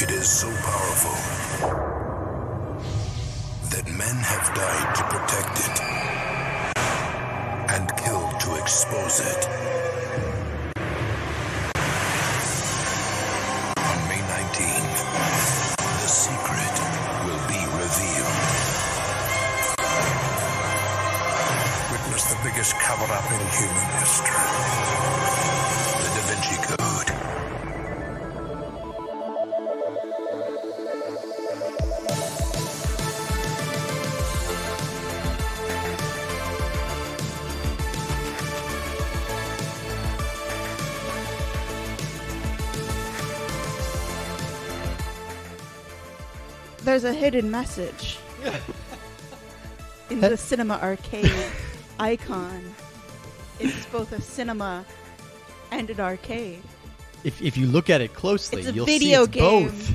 It is so powerful that men have died to protect it and killed to expose it. On May 19th, the secret will be revealed. Witness the biggest cover-up in human history. The Da Vinci Code. There's a hidden message in the cinema arcade icon. It's both a cinema and an arcade. If you look at it closely, It's a you'll video see it's game both.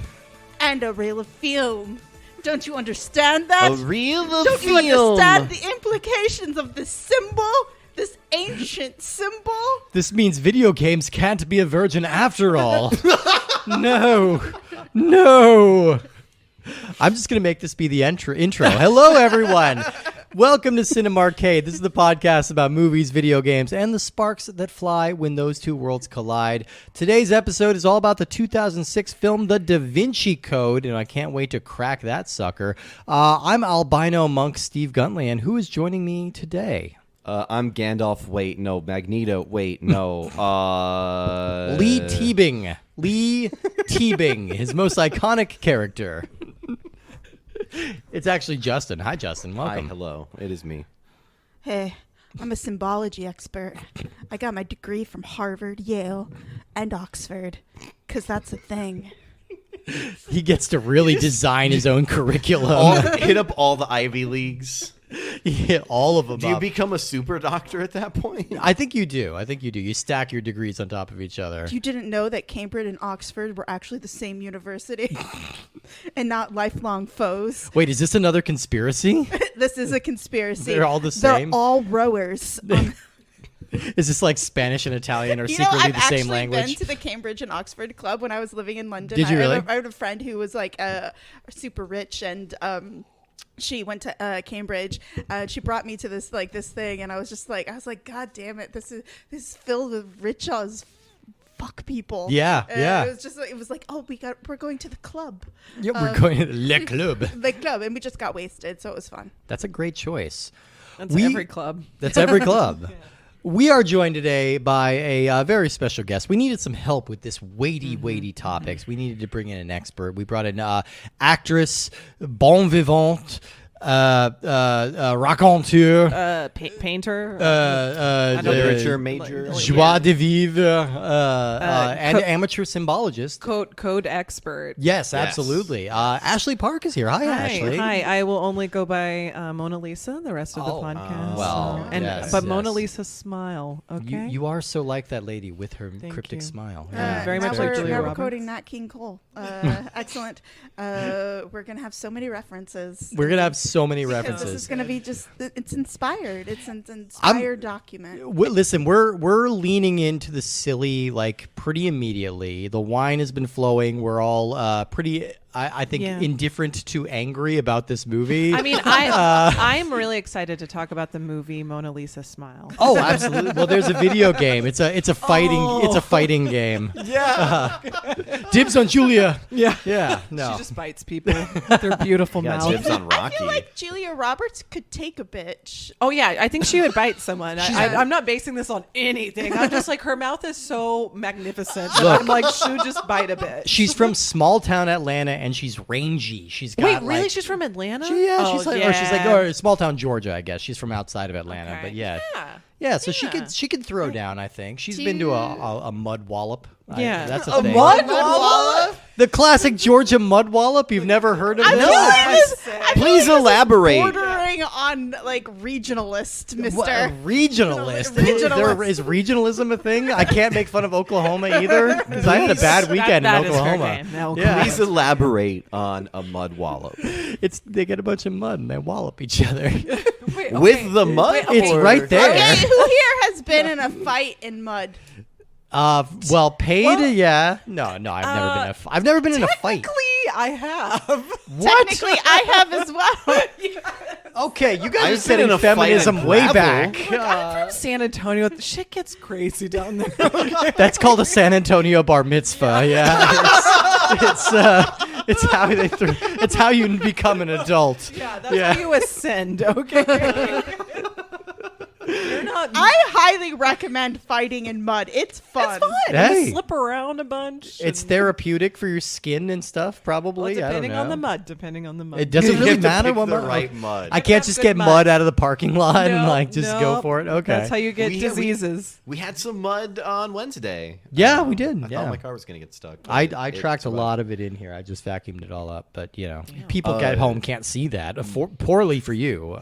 and a reel of film. Don't you understand that? A reel of Don't you film. understand the implications of this symbol? This ancient symbol? This means video games can't be a virgin after all. No. I'm just going to make this be the intro. Hello, everyone. Welcome to Cinema Arcade. This is the podcast about movies, video games, and the sparks that fly when those two worlds collide. Today's episode is all about the 2006 film The Da Vinci Code, and I can't wait to crack that sucker. I'm albino monk Steve Guntley, and who is joining me today? I'm Gandalf. Wait, no. Magneto. Wait, no. Lee Teabing. Lee Teabing, his most iconic character. It's actually Justin. Hi, Justin. Hi, Welcome. hello. It is me. Hey, I'm a symbology expert. I got my degree from Harvard, Yale, and Oxford. Because that's a thing. He gets to really design his own curriculum. Hit up all the Ivy Leagues. He hit all of them Do you up. become a super doctor at that point? I think you do. You stack your degrees on top of each other. You didn't know that Cambridge and Oxford were actually the same university and not lifelong foes. Wait, is this another conspiracy? This is a conspiracy. They're all the same? They're all rowers. Is this like Spanish and Italian or You know, secretly I've the same actually language? been to the Cambridge and Oxford club when I was living in London. Did you really? I had a friend who was like super rich, and she went to Cambridge. She brought me to this thing, and I was like, God damn it, this is filled with rich as fuck people. Yeah, yeah. It was like, oh, we're going to the club. Yeah, we're going to Le Club. The club, and we just got wasted, so it was fun. That's a great choice. That's every club. That's every club. Yeah. We are joined today by a very special guest. We needed some help with this weighty topics. We needed to bring in an expert. We brought in actress, bon vivant, raconteur, painter, literature major, joie de vivre, and amateur symbologist. code expert. Yes, absolutely. Ashley Park is here. Hi, Ashley. Hi. I will only go by Mona Lisa the rest of the podcast. well, but Mona Lisa's smile. Okay, You are so like that lady with her Thank cryptic you. smile. Very now much we're, like Julia now we're Roberts. quoting Nat King Cole. Excellent. We're gonna have so many references. We're gonna have so many Because references. this is going to be it's inspired. It's an inspired document. Listen, we're leaning into the silly like pretty immediately. The wine has been flowing. We're all pretty, I think, indifferent to angry about this movie. I mean, I'm really excited to talk about the movie Mona Lisa Smile. Oh, absolutely. Well, there's a video game. It's a fighting game. Yeah. Dibs on Julia. Yeah. No. She just bites people with her beautiful Got mouth. dibs on I Rocky. feel like Julia Roberts could take a bitch. Oh yeah, I think she would bite someone. I'm not basing this on anything. I'm just like, her mouth is so magnificent. Look. I'm like, she would just bite a bitch. She's from small town Atlanta and she's rangy. She's got Wait, really? like, She's from Atlanta? she's small town Georgia, I guess. She's from outside of Atlanta, Okay. but yeah. Yeah. So she could throw down, I think. She's been to a mud wallop. Yeah. That's a A thing. mud wallop? The classic Georgia mud wallop. You've never heard of I this? feel like this- I feel Please like this is elaborate. Bordering on like regionalist, Mister. What, a regionalist. Regionalist. Is regionalism a thing? I can't make fun of Oklahoma either because I had a bad weekend That in is fair Oklahoma. game. No, Yeah. Please elaborate on a mud wallop. They get a bunch of mud and they wallop each other. Wait, With the mud? It's or- right there. Okay, who here has been in a fight in mud? Well, paid, yeah. No, I've never been I've never been in a fight. Technically, I have. What? Technically, I have as well. Okay, you guys are I've been setting in a fight feminism and way gravel. back. I'm from San Antonio. The shit gets crazy down there. That's called a San Antonio bar mitzvah. Yeah, it's how it's how you become an adult. Yeah, that's how you ascend. Okay. You're not. I highly recommend fighting in mud. It's fun. It's fun. Hey. You slip around a bunch. It's and- therapeutic for your skin and stuff, probably. well, I don't depending know. on the mud. Depending on the mud. It doesn't You really have to matter pick what the mud. right mud. I can't have just good get mud. mud out of the parking lot and No, like just go no. for it. Okay. That's how you get We- diseases. We had some mud on Wednesday. Yeah, we did, I yeah. thought my car was gonna get stuck. but I it tracked a survived. lot of it in here. I just vacuumed it all up, but people at home can't see that. Poorly for you.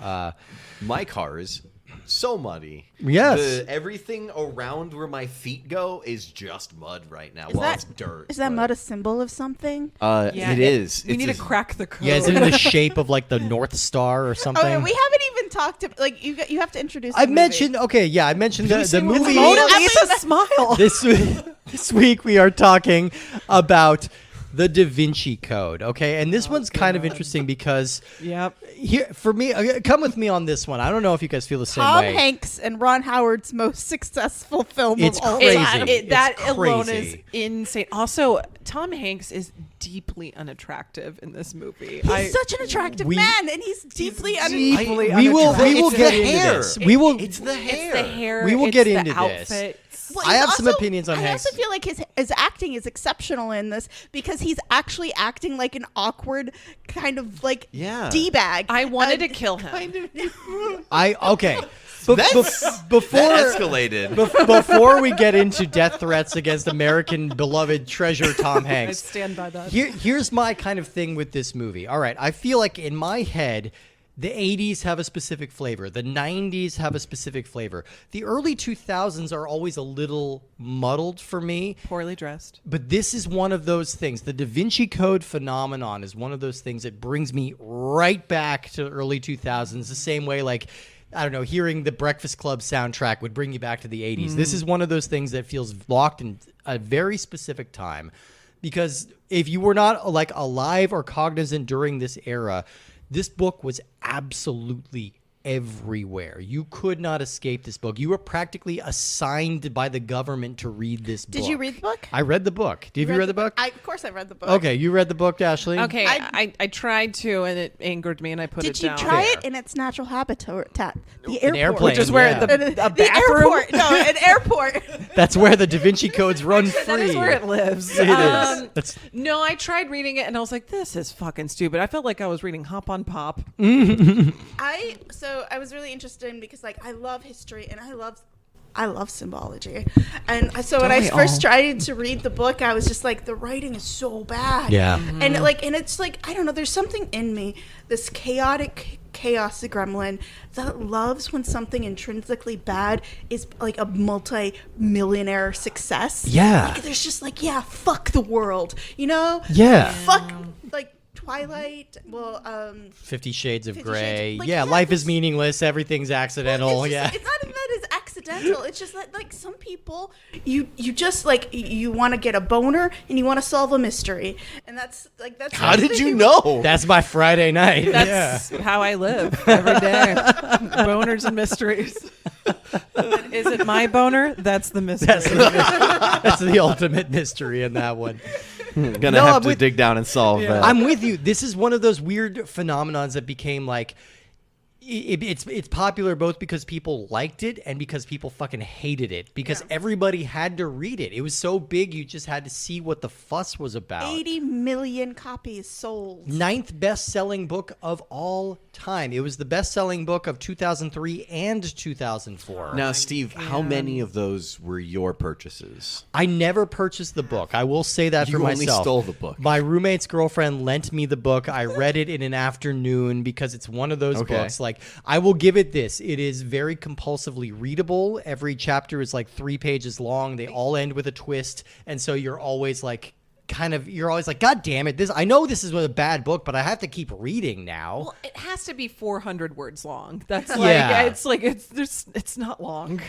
My car is so muddy. Yes. Everything around where my feet go is just mud right now. Is that- it's dirt. Is that but- mud a symbol of something? It is. We It's need a- to crack the code. Yeah, is it in the shape of like the North Star or something? Oh, we haven't even talked to like you have to introduce. I the mentioned I mentioned the say what movie. it's Mona Every- Lisa smile. This week we are talking about the Da Vinci Code, okay? And this one's kind of interesting because Yep. here for me, come with me on this one. I don't know if you guys feel the same Tom way. Hanks and Ron Howard's most successful film It's of all crazy. time. That It's alone is crazy. insane. Also, Tom Hanks is deeply unattractive in this movie. He's such an attractive we- man, and he's deeply deeply we will It's get the into hair. this. We will. It's the hair. It's the hair. We will it's get the into this. outfits. Well, I he's have some also- opinions on I Hanks. also feel like his acting is exceptional in this because he's actually acting like an awkward kind of like Yeah. D-bag. I wanted to kill him. Okay. Before That escalated. before we get into death threats against American beloved treasure Tom I Hanks, stand by that. here's my kind of thing with this movie. All right, I feel like in my head, the 80s have a specific flavor. The 90s have a specific flavor. The early 2000s are always a little muddled for me. Poorly dressed. But this is one of those things. The Da Vinci Code phenomenon is one of those things that brings me right back to the early 2000s, the same way like, I don't know, hearing the Breakfast Club soundtrack would bring you back to the 80s. This is one of those things that feels locked in a very specific time. Because if you were not like alive or cognizant during this era, this book was absolutely everywhere. You could not escape this book. You were practically assigned by the government to read this book. Did you read the book? I read the book. Have you read the book? Of course, I read the book. Okay, you read the book, Ashley? Okay, I- I tried to, and it angered me, and I put Did it you down. try Fair. it in its natural habitat? The An airport. airplane, Which is where yeah. the The bathroom. airport. No, an airport. That's where the Da Vinci Codes run free. That is where it lives. It is. That's No, I tried reading it, and I was like, "This is fucking stupid." I felt like I was reading Hop on Pop. I was really interested in because like I love history and I love symbology, and so when I we first all? tried to read the book, I was just like, the writing is so bad. Yeah. and it's like I don't know. There's something in me, this chaotic chaos gremlin that loves when something intrinsically bad is like a multi-millionaire success. Yeah. like, there's just like fuck the world, you know. Yeah. Fuck like Twilight. Well, 50 Shades of 50 Grey. Shades- like, yeah, yeah, life is this- meaningless. Everything's accidental. It's just, yeah. it's not even that it's accidental. It's just that like some people, you just like you want to get a boner and you want to solve a mystery, and that's. How did you know? That's my Friday night. That's how I live every day. Boners and mysteries. Is it my boner? That's the mystery. That's the ultimate mystery in that one. Gonna No, have I'm to with- dig down and solve that. I'm with you. This is one of those weird phenomenons that became like it's popular both because people liked it and because people fucking hated it because everybody had to read it. It was so big you just had to see what the fuss was about. 80 million copies sold. 9th best-selling book of all time. It was the best-selling book of 2003 and 2004. Now, Steve, how many of those were your purchases? I never purchased the book. I will say that You for only myself. stole the book. My roommate's girlfriend lent me the book. I read it in an afternoon because it's one of those Okay. books. Like, I will give it this. It is very compulsively readable. Every chapter is like 3 pages long. They all end with a twist. And so you're always like kind of, you're always like, God damn it, I know this is a bad book, but I have to keep reading now. Well, it has to be 400 words long. That's Yeah. it's not long.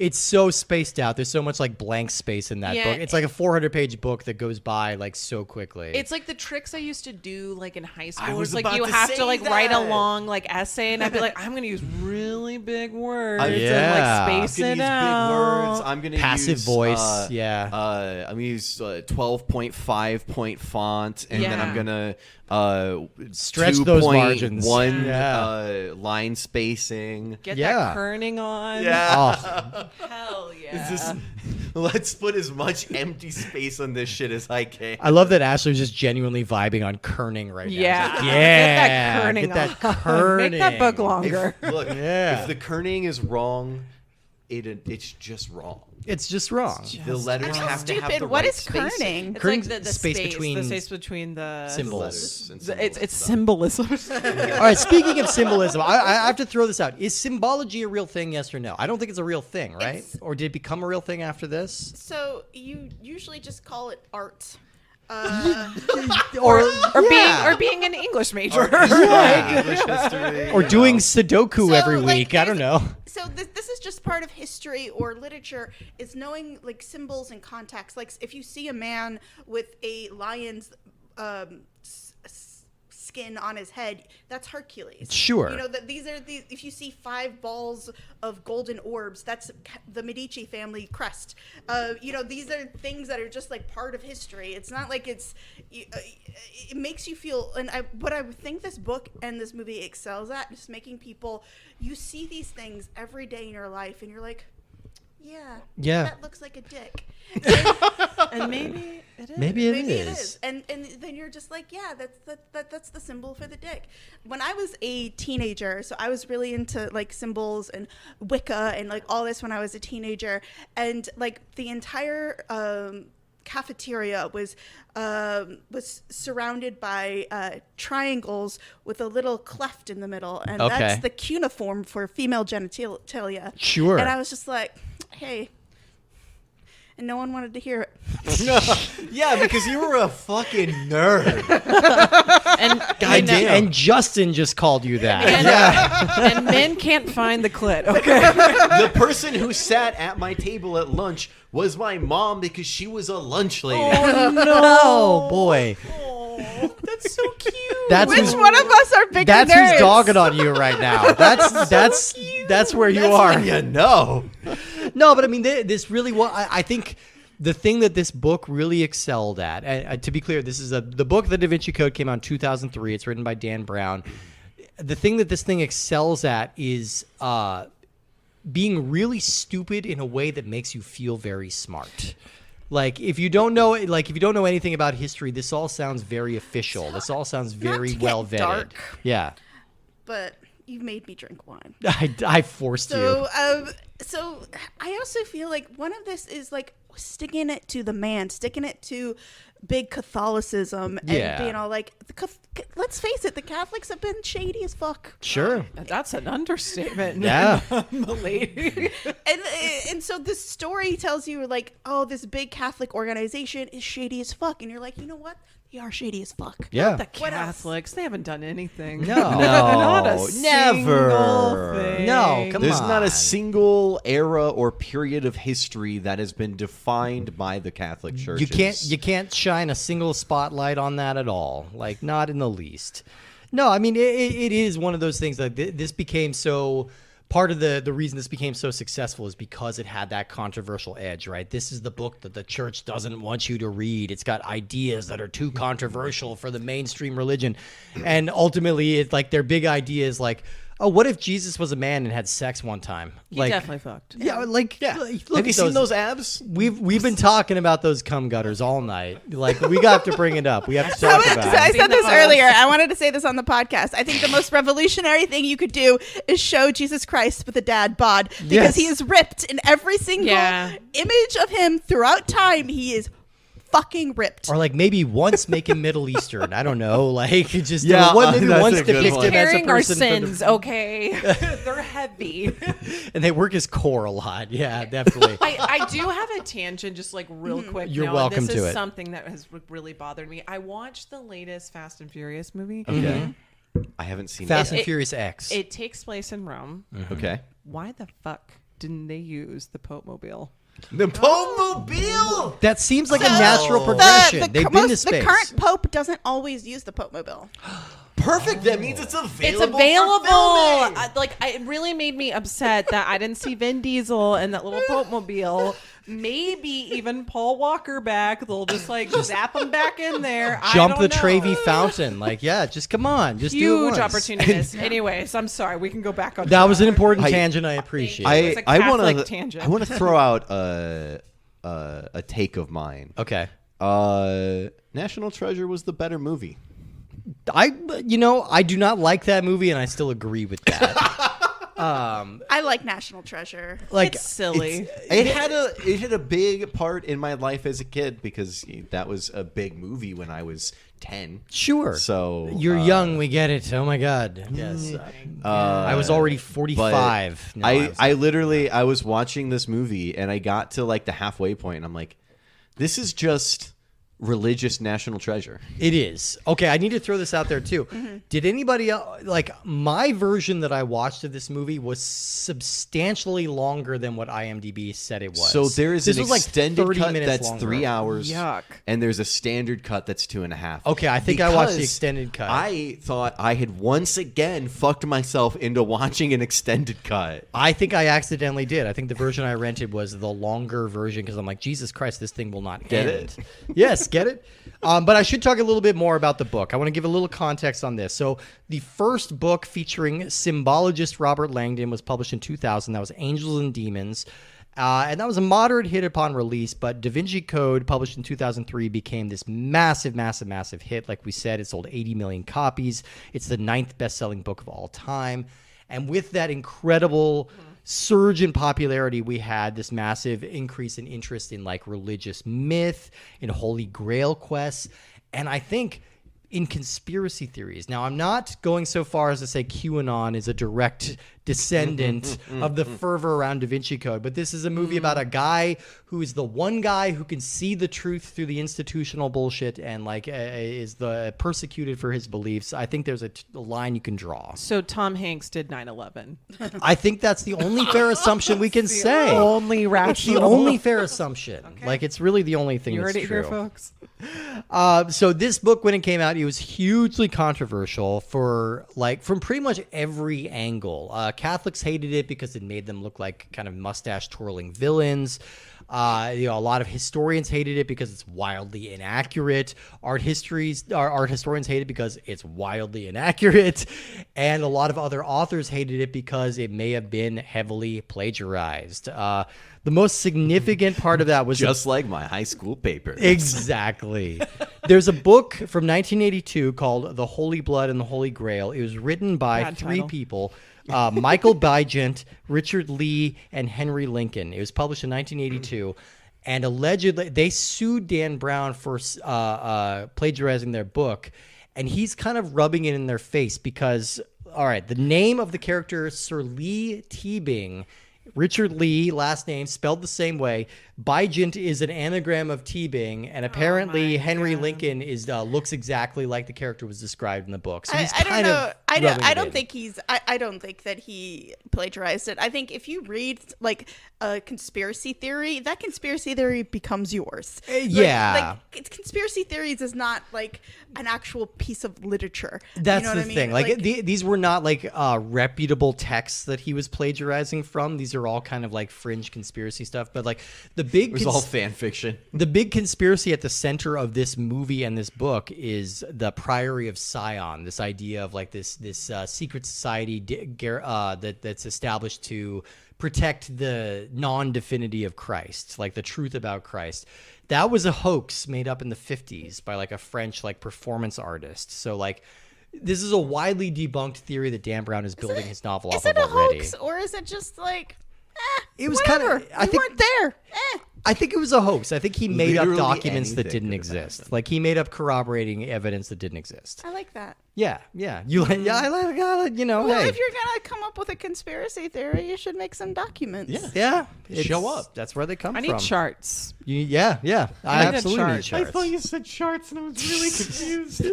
It's so spaced out. There's so much like blank space in that Yeah, book. It's like a 400-page book that goes by like so quickly. It's like the tricks I used to do like in high school. was It's like about you to have say to like that. write a long like essay, and I'd be like, I'm gonna use really big words Yeah. and like space I'm it gonna use out. big words. I'm gonna Passive use voice, yeah. I'm gonna use 12.5 point font, and then I'm Yeah. gonna Stretch those margins. 2.1 Yeah. line spacing. Get Yeah. that kerning on. Oh, Hell yeah. Let's put as much empty space on this shit as I can. I love that Ashley's just genuinely vibing on kerning right now. Yeah. She's like, Get yeah. that kerning Get that on. kerning. Make that book longer. Look, Yeah. if the kerning is wrong, it's just wrong. It's just wrong. The letters have to have Stupid. the What right is spacing. kerning? It's Kerning's like the space space between the space between the symbols. Letters and It's symbols and stuff. symbolism. All right, speaking of symbolism, I have to throw this out. Is symbology a real thing, yes or no? I don't think it's a real thing, right? Or did it become a real thing after this? So you usually just call it art. Or being an English major. English history. or doing Sudoku So, every like, week. I don't know. So this is just part of history or literature, is knowing like symbols and context. Like if you see a man with a lion's skin on his head, that's Hercules. Sure. You know that these are the, if you see 5 balls of golden orbs, that's the Medici family crest. You know, these are things that are just like part of history. It's not like it makes you feel, and what I think this book and this movie excels at is making people, you see these things every day in your life and you're like, yeah, that looks like a dick. And maybe it is. Maybe it Maybe is. And then you're just like, yeah, that's the symbol for the dick. When I was a teenager, so I was really into like symbols and Wicca and like all this when I was a teenager, and like the entire cafeteria was surrounded by triangles with a little cleft in the middle, and Okay. that's the cuneiform for female genitalia. Sure. And I was just like, hey. And no one wanted to hear it. Yeah, because you were a fucking nerd. And God damn. And Justin just called you that. and men can't find the clit. Okay. The person who sat at my table at lunch was my mom because she was a lunch lady. Oh boy. That's so cute. That's Which who's, one of us are bigger that's nerds? who's dogging on you right now. That's where you are. When you know. No, but I mean, this really was. I think the thing that this book really excelled at, and to be clear, this is the book, The Da Vinci Code, came out in 2003. It's written by Dan Brown. The thing that this thing excels at is being really stupid in a way that makes you feel very smart. Like if you don't know anything about history, this all sounds very official. This all sounds very to get well vetted. dark. Yeah, But you made me drink wine. I forced you. So I also feel like one of this is like sticking it to the man, sticking it to big Catholicism, and Yeah. being all like, let's face it, the Catholics have been shady as fuck. Sure. That's an understatement. Yeah. Milady. And so this story tells you like, oh, this big Catholic organization is shady as fuck, and you're like, you know what? They are shady as fuck. Yeah. The What else? Catholics, they haven't done anything. No. Not a never. single thing. No, come There's on. not a single era or period of history that has been defined by the Catholic Church. You can't shine a single spotlight on that at all. Like, not in the least. No, I mean, it is one of those things that this became so... Part of the reason this became so successful is because it had that controversial edge, right? This is the book that the church doesn't want you to read. It's got ideas that are too controversial for the mainstream religion. And ultimately, it's like their big idea is like, oh, what if Jesus was a man and had sex one time? He Like, definitely fucked. yeah, like, Yeah. look Have you at seen those abs? We've been talking about those cum gutters all night. Like, we got to bring it up. We have to talk So about I it. said this earlier. I wanted to say this on the podcast. I think the most revolutionary thing you could do is show Jesus Christ with a dad bod, because Yes. he is ripped in every single Yeah. image of him throughout time. He is fucking ripped. Or like maybe once make him Middle Eastern. I don't know. Like just Yeah, maybe that's once a good depict one. him as a Carrying our person. sins, okay? They're heavy. And they work his core a lot. Yeah, definitely. I do have a tangent, just like real quick. You're now, welcome this to is it. something that has really bothered me. I watched the latest Fast and Furious movie. Okay. I haven't seen Fast that. and Furious X. It takes place in Rome. Okay. Why the fuck didn't they use the Pope Mobile? The Pope-mobile! That seems like a natural progression. They've been to space. The current pope doesn't always use the Pope Mobile. Perfect. That means it's available. It's available. For filming. It really made me upset that I didn't see Vin Diesel and that little Pope Mobile. Maybe even Paul Walker back. They'll just like zap him back in there. Jump I the don't know. Trevi fountain. Like, yeah, just come on. Just do it Huge once. opportunities. Anyways, I'm sorry. We can go back on That was an track. important tangent. I appreciate it. It's a I want Catholic to tangent. I want to throw out a take of mine. Okay. National Treasure was the better movie. I do not like that movie, and I still agree with that. I like National Treasure. Like, It's silly. It had a big part in my life as a kid because that was a big movie when I was 10. sure. So You're young. We get it. Oh my God. Yes. I was already 45. No, I was watching this movie and I got to like the halfway point and I'm like, this is just religious National Treasure. It is. Okay, I need to throw this out there too. Did anybody else, like my version that I watched of this movie was substantially longer than what IMDb said it was. So there is this an was like extended 30 cut minutes that's longer. 3 hours. Yuck. And there's a standard cut that's 2.5. Okay, I think I watched the Because extended cut. I thought I had once again fucked myself into watching an extended cut. I think I accidentally did. I think the version I rented was the longer version because I'm like, Jesus Christ, this thing will not Get end. it? Yes, get it? But I should talk a little bit more about the book. I want to give a little context on this. So the first book featuring symbologist Robert Langdon was published in 2000. That was Angels and Demons. And that was a moderate hit upon release, but Da Vinci Code, published in 2003, became this massive, massive, massive hit. Like we said, it sold 80 million copies. It's the 9th best-selling book of all time. And with that incredible surge in popularity, we had this massive increase in interest in like religious myth, in Holy Grail quests, and I think in conspiracy theories. Now, I'm not going so far as to say QAnon is a direct descendant of the fervor around Da Vinci Code, but this is a movie about a guy who is the one guy who can see the truth through the institutional bullshit and like is the persecuted for his beliefs. I think there's a line you can draw. So Tom Hanks did 9/11. I think that's the only fair assumption we can say. Only It's rational. the only fair assumption. Like it's really the only thing You that's heard it true. here, folks. So this book, when it came out, it was hugely controversial from pretty much every angle. Catholics hated it because it made them look like kind of mustache twirling villains. A lot of historians hated it because it's wildly inaccurate. Art historians hate it because it's wildly inaccurate, and a lot of other authors hated it because it may have been heavily plagiarized. The most significant part of that was Just like my high school paper. Exactly. There's a book from 1982 called The Holy Blood and the Holy Grail. It was written by Bad three title. people, Michael Bygent, Richard Lee, and Henry Lincoln. It was published in 1982. And allegedly, they sued Dan Brown for plagiarizing their book. And he's kind of rubbing it in their face because, all right, the name of the character, Sir Lee Teabing, Richard Lee, last name spelled the same way. Bygent is an anagram of Teabing, and apparently Henry Lincoln looks exactly like the character was described in the book. So he's I don't kind know. of I rubbing don't it think I don't think that he plagiarized it. I think if you read like a conspiracy theory, that conspiracy theory becomes yours. yeah. Conspiracy theories is not like an actual piece of literature. That's you know the what I mean? thing. Like these were not like reputable texts that he was plagiarizing from. These are all kind of like fringe conspiracy stuff. But like the big It was all fan fiction. The big conspiracy at the center of this movie and this book is the Priory of Sion. This idea of like this secret society that's established to protect the non-divinity of Christ, like the truth about Christ. That was a hoax made up in the 50s by like a French like performance artist. So like this is a widely debunked theory that Dan Brown is building his novel off Is it of a already. hoax or is it just like It was whatever. kinda- I We think- weren't there. I think it was a hoax. I think he made up Literally documents that anything didn't could have exist. happened. Like he made up corroborating evidence that didn't exist. I like that. Yeah. You like? Yeah, I like. You know, Well, hey. if you're gonna come up with a conspiracy theory, you should make some documents. Yeah. Yeah, Show it's- up. That's where they come I from. need charts. Yeah. I need a absolutely need chart. charts. you said charts, and I was really confused.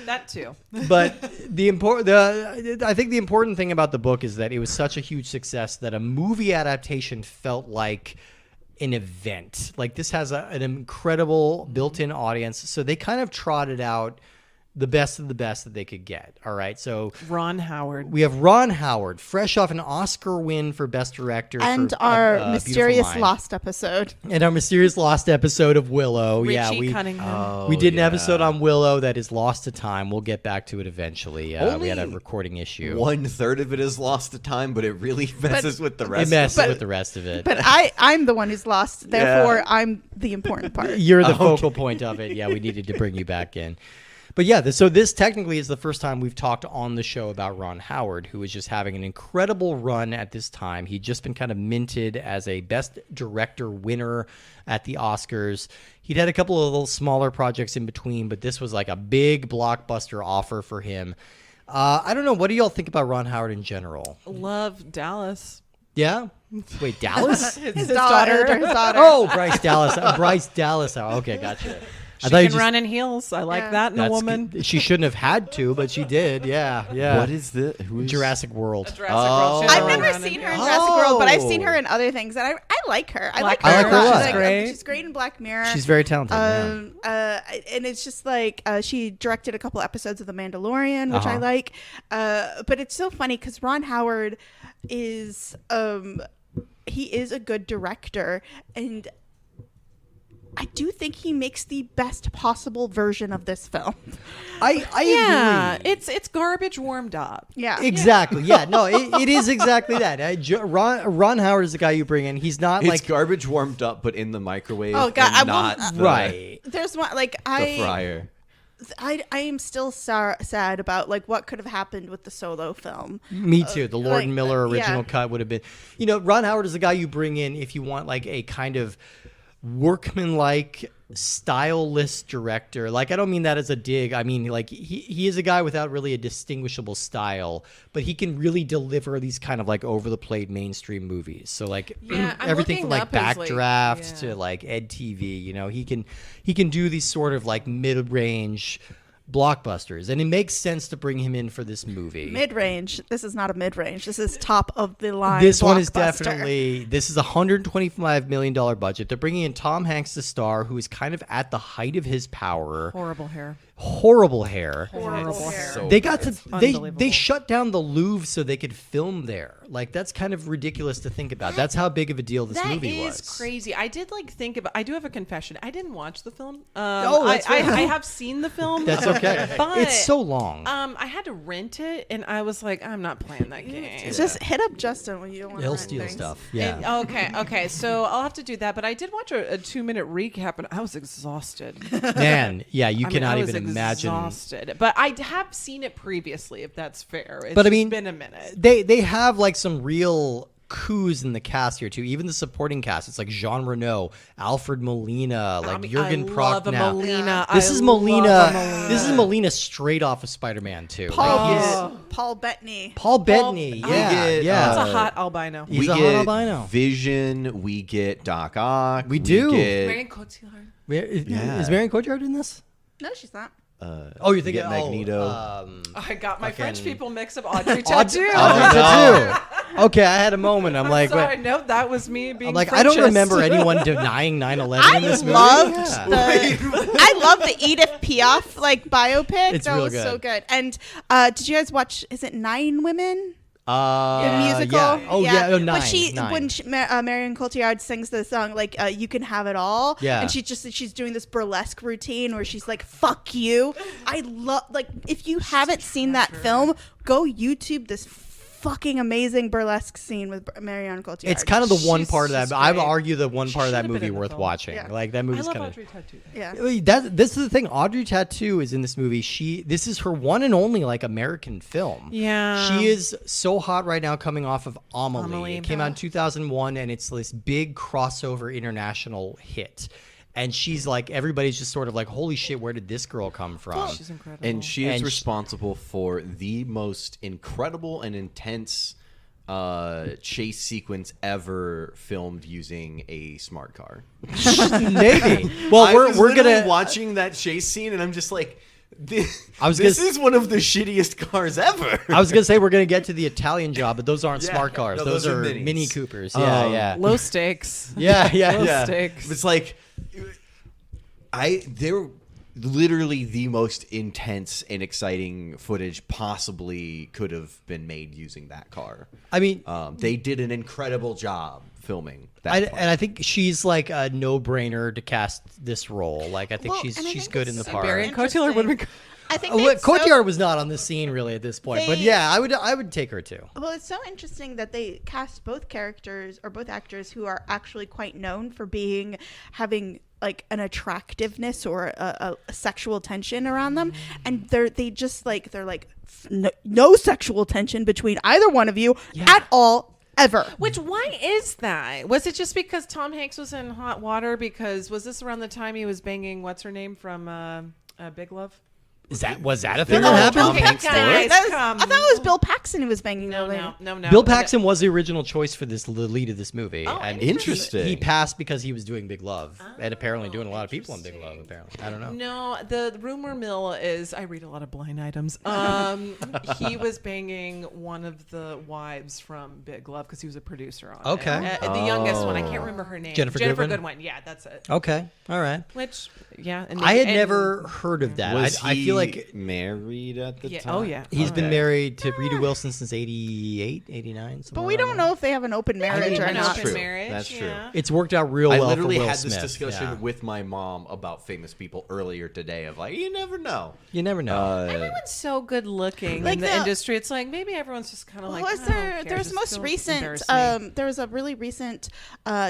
That too. But I think the important thing about the book is that it was such a huge success that a movie adaptation felt like an event. Like this has an incredible built-in audience, so they kind of trotted out the best of the best that they could get. All right, so Ron Howard. we have Ron Howard, fresh off an Oscar win for Best Director, And for, our Beautiful mysterious Mind. lost episode. And our mysterious lost episode of Willow. Richie we Cunningham. we did an yeah. episode on Willow that is lost to time. We'll get back to it eventually. We had a Only recording issue. 1/3 of it is lost to time, but it really messes with the It rest. messes But- with the rest of it. But I'm the one who's lost. Therefore, I'm the important part. You're the focal point of it. Yeah, we needed to bring you back in. But yeah, so this technically is the first time we've talked on the show about Ron Howard, who is just having an incredible run at this time. He'd just been kind of minted as a Best Director winner at the Oscars. He'd had a couple of little smaller projects in between, but this was like a big blockbuster offer for him. I don't know. What do y'all think about Ron Howard in general? Love Dallas. Yeah? Wait, Dallas? His daughter. Oh, Bryce Dallas. Bryce Dallas. Oh, okay, gotcha. She can run in heels. I like Yeah. that in a woman. She shouldn't have had to, but she did. Yeah. What is this? Who is Jurassic World? Jurassic World. She has I've a never run in seen her in heels. Jurassic World, but I've Oh. seen her in other things, and I like her. I like Black her. Mirror. I like her a lot. She's Great. She's great in Black Mirror. She's very talented. And it's just like she directed a couple episodes of The Mandalorian, which I Uh-huh. like. But it's so funny because Ron Howard is he is a good director, and I do think he makes the best possible version of this film. I Yeah, agree. it's garbage warmed up. Yeah, Exactly. Yeah. No, it is exactly that. Ron Howard is the guy you bring in. He's not It's like garbage warmed up, but in the microwave. Oh, God, and I not won't- the, right. There's one like the fryer. I am still sad about like what could have happened with the Solo film. Me too. The Lord like, Miller original yeah. cut would have been. Ron Howard is the guy you bring in if you want like a kind of workmanlike, styleless director. Like I don't mean that as a dig. I mean like he is a guy without really a distinguishable style, but he can really deliver these kind of like over the plate mainstream movies. So like Yeah, I'm everything from looking like up his, like- Backdraft yeah. to like Ed TV. He can do these sort of like mid-range blockbusters, and it makes sense to bring him in for this movie. Mid-range. This is not a mid-range. This is top of the line. This one is blockbuster. definitely. This is a $125 million budget. They're bringing in Tom Hanks to star, who is kind of at the height of his power. Horrible hair. Horrible hair. Horrible hair. So They got to they unbelievable. shut down the Louvre so they could film there. Like that's kind of ridiculous to think about. That's how big of a deal this That movie is was. crazy. I did like think about. I do have a confession. I didn't watch the film. Oh, that's I right. have seen the film. That's okay. But It's so long. I had to rent it, and I was like, I'm not playing that game. Just hit up Justin when you don't want to He'll rent steal things. stuff. Yeah. Okay. So I'll have to do that. But I did watch a 2-minute recap, and I was exhausted. Man, yeah, you I cannot was even imagine. Exhausted. But I have seen it previously, if that's fair. It's But I just mean, been a minute. They have like some real coups in the cast here too. Even the supporting cast, it's like Jean Reno, Alfred Molina, like Jurgen I love a Prochnow. Molina. This I is love Molina. a Molina. This is Molina straight off of Spider-Man 2. Like, he's- Paul Bettany. Paul Bettany. Yeah, get, yeah. That's a hot albino. He's we a hot get albino. Vision. We get Doc Ock. We do. Get, Marion Cotillard. Is Marion Cotillard in this? No, she's not. Oh, you're thinking get Magneto. I got my French Fucking- people mixed up. Audrey Audrey Tattoo. Tattoo. Okay, I had a moment. I'm like, Sorry, wait. no, that was me being I'm like, I don't Frenchist. remember anyone denying 9/11 in this movie. loved Yeah. I love the Edith Piaf like biopic. It's that real was so good. good. And did you guys watch? Is it 9 Women? The musical. Yeah. Oh yeah. Oh, nine. When she nine. when Marion Cotillard sings the song like "You Can Have It All," Yeah. and she's doing this burlesque routine where she's like "fuck you." I love like if you haven't seen that film, go YouTube this fucking amazing burlesque scene with Marion Cotillard. It's kind of the one She's- part of that. she's I would great. argue the one part of that should've been movie in the worth film. watching. Yeah. Like that I movie's love kind of. Audrey Tautou. yeah. This is the thing. Audrey Tautou is in this movie. This is her one and only like American film. Yeah. She is so hot right now, coming off of Amelie. Amelie. It came out in 2001, and it's this big crossover international hit. And she's like, everybody's just sort of like, holy shit, where did this girl come from? She's incredible. And she is And responsible for the most incredible and intense chase sequence ever filmed using a smart car. Maybe. Well, I we're was we're literally gonna. watching that chase scene, and I'm just like, this, I was this gonna- is one of the shittiest cars ever. I was gonna say we're gonna get to the Italian job, but those aren't Yeah. smart cars. No, those, those are are minis. Mini Coopers. Yeah, yeah, Low stakes. yeah, yeah, Low yeah. stakes. It's like they're literally the most intense and exciting footage possibly could have been made using that car. I mean, They did an incredible job filming that. part. and I think she's like a no-brainer to cast this role. Like, I think Well, she's and I she's think good it's in the so part. Marion Cotillard would have been. I think Well, it's so- Cotillard was not on the scene really at this point, but They- yeah, I would take her too. Well, it's so interesting that they cast both characters or both actors who are actually quite known for having like an attractiveness or a sexual tension around them, and they're like no sexual tension between either one of you at all ever. Which, why is that? Was it just because Tom Hanks was in hot water? Because was this around the time he was banging what's her name from Big Love? Was that a thing No, that Tom happened? Hanks did Guys, it. I thought it was Bill Paxton who was banging No, her. no. Bill Paxton was the original choice for the lead of this movie, Oh, and interesting. he passed because he was doing Big Love, and apparently doing a lot of people in Big Love. Apparently, I don't know. No, the rumor mill is I read a lot of blind items. He was banging one of the wives from Big Love because he was a producer on Okay. it. The youngest one, I can't remember her name. Jennifer Goodwin? Goodwin. Yeah, that's it. Okay, all right. Which, yeah, and I had and- never heard of that. Was I feel like married at the Yeah. time? Oh yeah. he's been Okay. married to Rita Wilson since 88, 89. But we don't know if they have an open marriage or An not. open true. marriage. That's true. yeah. It's worked out real I well literally for Will had this Smith. discussion Yeah. with my mom about famous people earlier today of like, you never know. You never know. Everyone's so good looking Like in the the- industry. It's like maybe everyone's just kind of like. Was "I don't there? care, There's just most don't recent. embarrass me." There was a really recent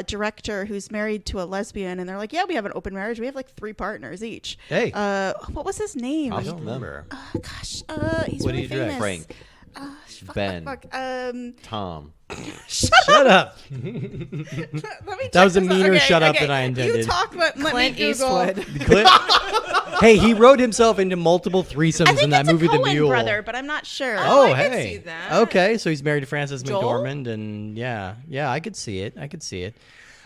director who's married to a lesbian, and they're like, "Yeah, we have an open marriage. We have like 3 partners each." Hey. What was his name? I don't remember. Gosh, he's What really do you direct? famous. Frank, Ben. Fuck. Tom. Shut up. Let me check That was a this out. meaner Okay, shut up okay. than I intended. You talk about let Clint me Google. Eastwood. Hey, he wrote himself into multiple I threesomes think in that it's movie, a The Coen Mule. brother, but I'm not sure. Oh, I could hey. see that. Okay, so he's married to Frances Joel? McDormand, and yeah, I could see it.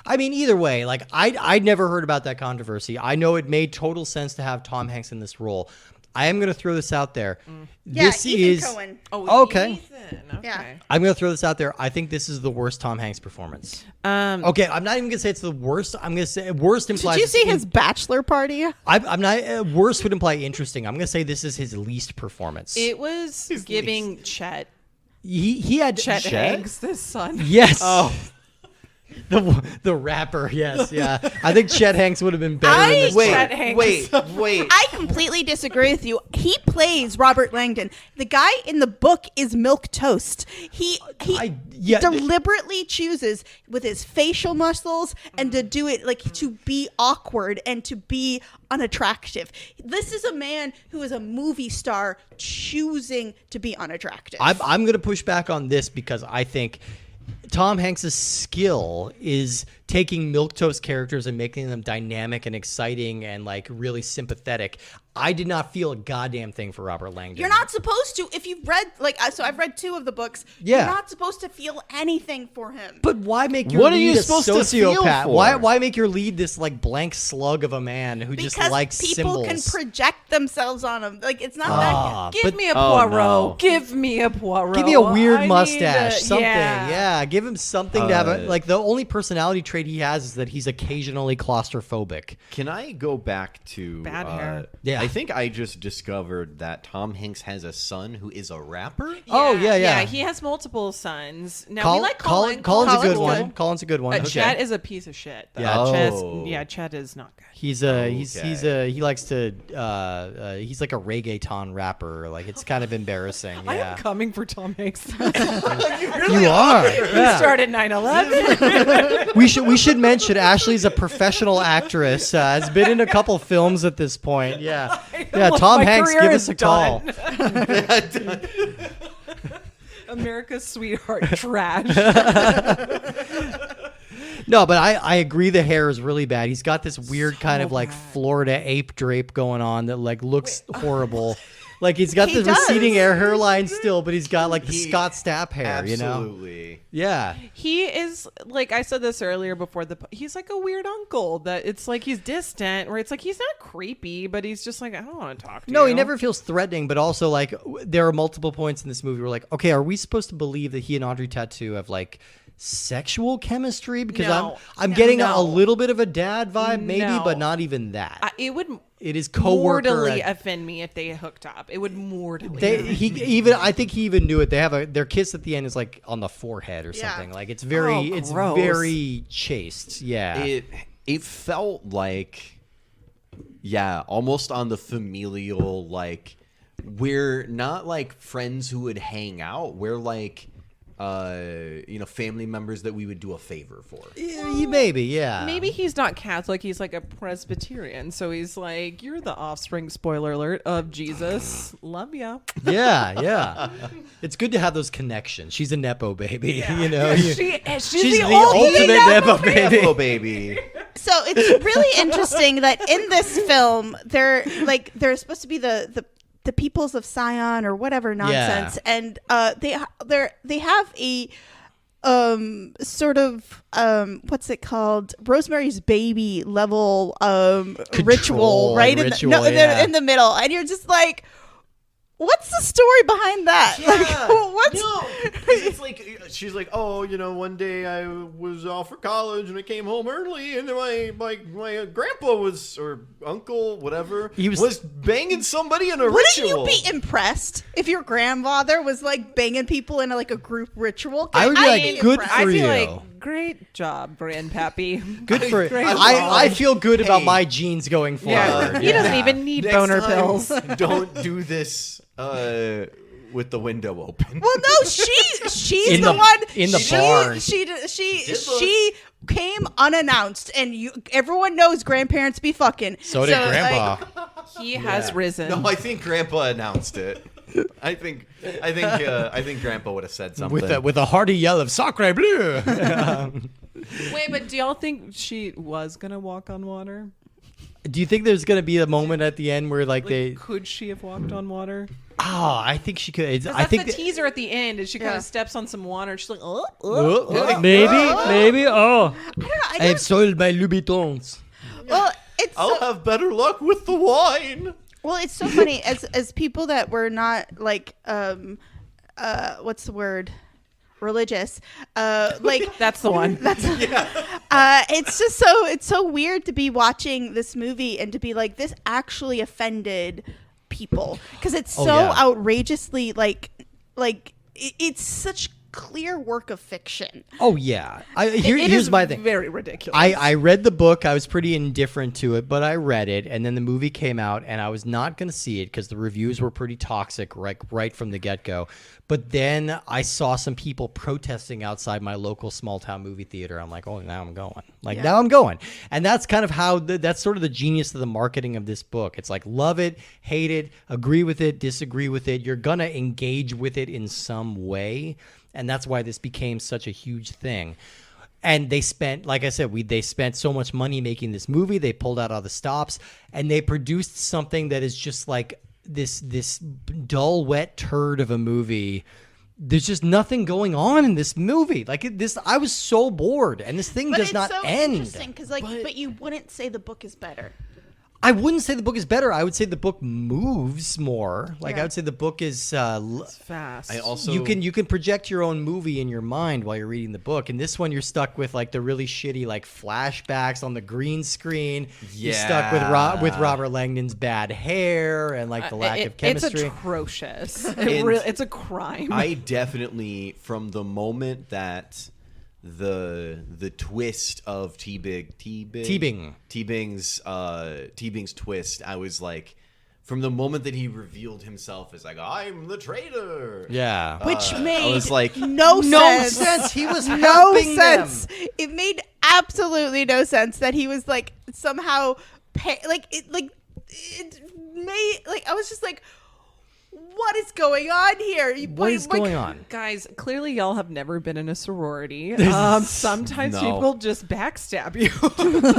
I mean, either way, like I'd never heard about that controversy. I know it made total sense to have Tom Hanks in this role. I am going to throw this out there. Yeah, This Ethan is Coen. Oh, Okay. Ethan. Okay. Yeah. I'm going to throw this out there. I think this is the worst Tom Hanks performance. Okay, I'm not even going to say it's the worst. I'm going to say worst implies. Did you see his bachelor party? I'm not. Worst would imply interesting. I'm going to say this is his least performance. It was giving Chet he had Chet Hanks this son. Yes. Oh. The rapper, yes, yeah. I think Chet Hanks would have been better in this. Chet part. Hanks. Wait. I completely disagree with you. He plays Robert Langdon. The guy in the book is Milk Toast. He yeah. deliberately chooses with his facial muscles and to do it like to be awkward and to be unattractive. This is a man who is a movie star choosing to be unattractive. I'm going to push back on this because I think Tom Hanks' skill is taking milquetoast characters and making them dynamic and exciting and like really sympathetic. I did not feel a goddamn thing for Robert Langdon. You're not supposed to. If you've read, like, so I've read 2 of the books. Yeah. You're not supposed to feel anything for him. But why make your What are lead you a supposed to feel sociopath? for? Why make your lead this like blank slug of a man who just because likes people symbols? can project themselves on him. Like, it's not Ah, that. Give me a Oh, Poirot. no. Give me a Poirot. Give me a weird I need mustache, something. yeah. Yeah, give him something to have. Like the only personality trait trait he has is that he's occasionally claustrophobic. Can I go back to Bad hair. Yeah. I think I just discovered that Tom Hanks has a son who is a rapper. Oh, yeah. Yeah, he has multiple sons. Now, we like Colin's a good one. Colin's a good one. Chet is a piece of shit. Though. Yeah. Chet is not good. He likes to he's like a reggaeton rapper. Like it's kind of embarrassing. I Yeah. am coming for Tom Hanks. You are. Yeah. Started 9/11. We should mention Ashley's a professional actress. Has been in a couple films at this point. Yeah. Yeah. Look, Tom my Hanks, career give is us a call. America's sweetheart trash. No, but I agree. The hair is really bad. He's got this weird kind of like bad. Florida ape drape going on that like looks horrible. Like he's got He the does. receding hairline still, but he's got like the Scott Stapp hair. You know? Absolutely. Yeah. He is like I said this earlier before he's like a weird uncle that it's like he's distant where it's like he's not creepy but he's just like I don't want to talk to you. No, he never feels threatening, but also like there are multiple points in this movie where like, okay, are we supposed to believe that he and Audrey Tautou have like sexual chemistry? Because No. I'm getting No. a little bit of a dad vibe, maybe, No. but not even that. It would It is coworker. mortally offend me if they hooked up. It would mortally. I think he even knew it. They have their kiss at the end is like on the forehead or Yeah. something. Like it's gross. very chaste. Yeah. It felt like, yeah, almost on the familial, like we're not like friends who would hang out. We're like, family members that we would do a favor for. Maybe, yeah. Maybe he's not Catholic. He's like a Presbyterian. So he's like, you're the offspring, spoiler alert, of Jesus. Love ya. Yeah. It's good to have those connections. She's a Nepo baby, you know. She's She's the the ultimate ultimate Nepo baby. Hello, baby. So it's really interesting that in this film, they're supposed to be the peoples of Sion or whatever nonsense, and they have a sort of what's it called, Rosemary's Baby level ritual right in the middle, and you're just like, what's the story behind that? It's like she's like, oh, one day I was off for college and I came home early, and then my grandpa was, or uncle, whatever, he was banging somebody in a Wouldn't ritual. you be impressed if your grandfather was like banging people in a group ritual? I would be like, good impressed. for I'd be you. like, great job, Grandpappy. Good for Great I job. feel good about Hey. my genes going forward. Yeah, he doesn't even need Next boner time, pills. Don't do this with the window open. Well, no, she's In the the- one in the she, barn. She came unannounced, and everyone knows grandparents be fucking. So did Grandpa. He has risen. No, I think Grandpa announced it. I think Grandpa would have said something. with a hearty yell of "Sacre bleu!" Wait, but do y'all think she was gonna walk on water? Do you think there's gonna be a moment at the end where like they? Could she have walked on water? Oh, I think she could. That's I think the teaser at the end, and she kind Yeah. of steps on some water. And she's like, maybe. Oh, I don't know. I I have don't, soiled my Louboutins. well, it's I'll so, have better luck with the wine. well, it's so funny as people that were not like what's the word? Religious, like that's the one. it's so weird to be watching this movie and to be like, this actually offended people, because it's so yeah. outrageously like it's such clear work of fiction. Oh yeah. It Here's is my thing. very ridiculous. I read the book. I was pretty indifferent to it, but I read it, and then the movie came out, and I was not going to see it because the reviews were pretty toxic right from the get-go. But then I saw some people protesting outside my local small-town movie theater. I'm like, oh, now I'm going. Now I'm going. And that's kind of how, that's sort of the genius of the marketing of this book. It's like, love it, hate it, agree with it, disagree with it. You're going to engage with it in some way. And that's why this became such a huge thing. And they spent, like I said, they spent so much money making this movie. They pulled out all the stops, and they produced something that is just like this dull, wet turd of a movie. There's just nothing going on in this movie. I was so bored, and this thing But does it's not so end. interesting because but you wouldn't say the book is better. I wouldn't say the book is better. I would say the book moves more. Like I would say the book is It's fast. I also you can project your own movie in your mind while you're reading the book. And this one you're stuck with like the really shitty like flashbacks on the green screen. You're stuck with Robert Langdon's bad hair and like the lack of chemistry. It's atrocious. It's a crime. I definitely, from the moment that the twist of T-Bing's twist, I was like, from the moment that he revealed himself as like, I'm the traitor. Yeah. Which made I was like, no sense. He was No helping sense. them. It made absolutely no sense that he was like somehow it made like I was just like, what is going on here? What is going on? Guys, clearly y'all have never been in a sorority. Sometimes No. people just backstab you.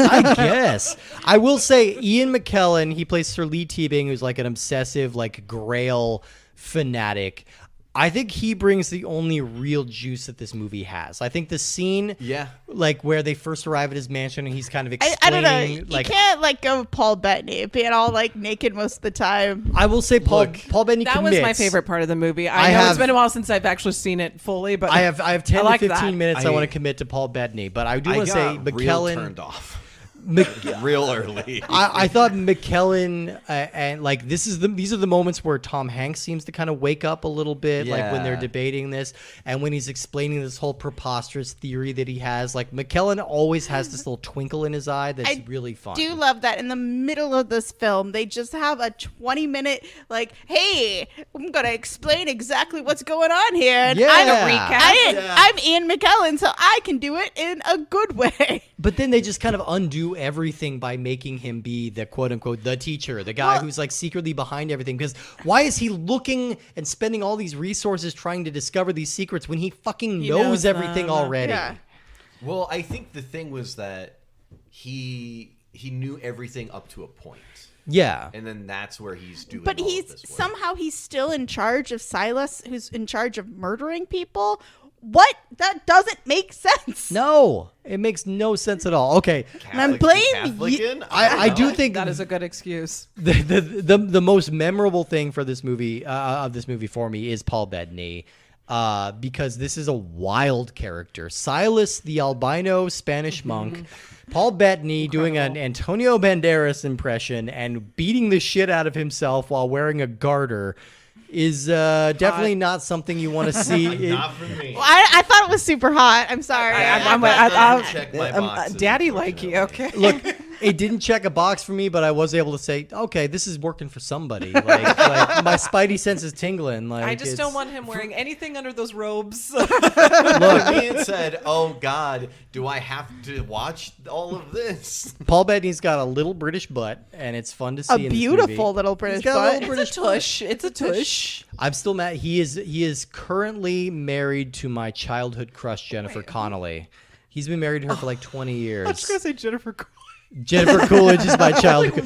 I guess. I will say Ian McKellen, he plays Sir Lee Teabing, who's like an obsessive, like Grail fanatic. I think he brings the only real juice that this movie has. I think the scene, like where they first arrive at his mansion and he's kind of explaining, I don't know. like, you can't like go with Paul Bettany being all like naked most of the time. I will say Paul Bettany That commits. was my favorite part of the movie. I know it's been a while since I've actually seen it fully, but I have 10 like to 15 that. minutes I want to commit to Paul Bettany, but I do want to say real McKellen turned off real early. I thought McKellen and like these are the moments where Tom Hanks seems to kind of wake up a little bit, like when they're Yeah. debating this and when he's explaining this whole preposterous theory that he has. Like McKellen always has this little twinkle in his eye that's really fun. Do love that in the middle of this film they just have a 20-minute like, hey, I'm gonna explain exactly what's going on here. And Yeah. I'm Ian McKellen, so I can do it in a good way. But then they just kind of undo everything by making him be the quote unquote the teacher, the guy who's like secretly behind everything. Because why is he looking and spending all these resources trying to discover these secrets when he fucking knows everything already? Yeah. Well, I think the thing was that he knew everything up to a point. Yeah. And then that's where he's doing But all of he's this work. somehow he's still in charge of Silas, who's in charge of murdering people. What? That doesn't make sense. No, it makes no sense at all. Okay, And I'm blaming I do think that is a good excuse. the most memorable thing for this movie for me is Paul Bettany, because this is a wild character. Silas, the albino Spanish monk, Paul Bettany doing an Antonio Banderas impression and beating the shit out of himself while wearing a garter is definitely not something you want to see. Not for me. Well, I thought it was super hot. I'm sorry. I'll check my boxes, Daddy like you, okay? Look, it didn't check a box for me, but I was able to say, okay, this is working for somebody. Like my spidey sense is tingling. Like I just don't want him wearing anything under those robes. Look at me and said, "Oh God, do I have to watch all of this?" Paul Bettany's got a little British butt, and it's fun to see. A in this beautiful movie. little British He's got a butt. little It's a tush. It's a tush. I'm still mad. He is currently married to my childhood crush Jennifer Connelly. He's been married to her for like 20 years. I was gonna say Jennifer. Jennifer Coolidge is my childhood.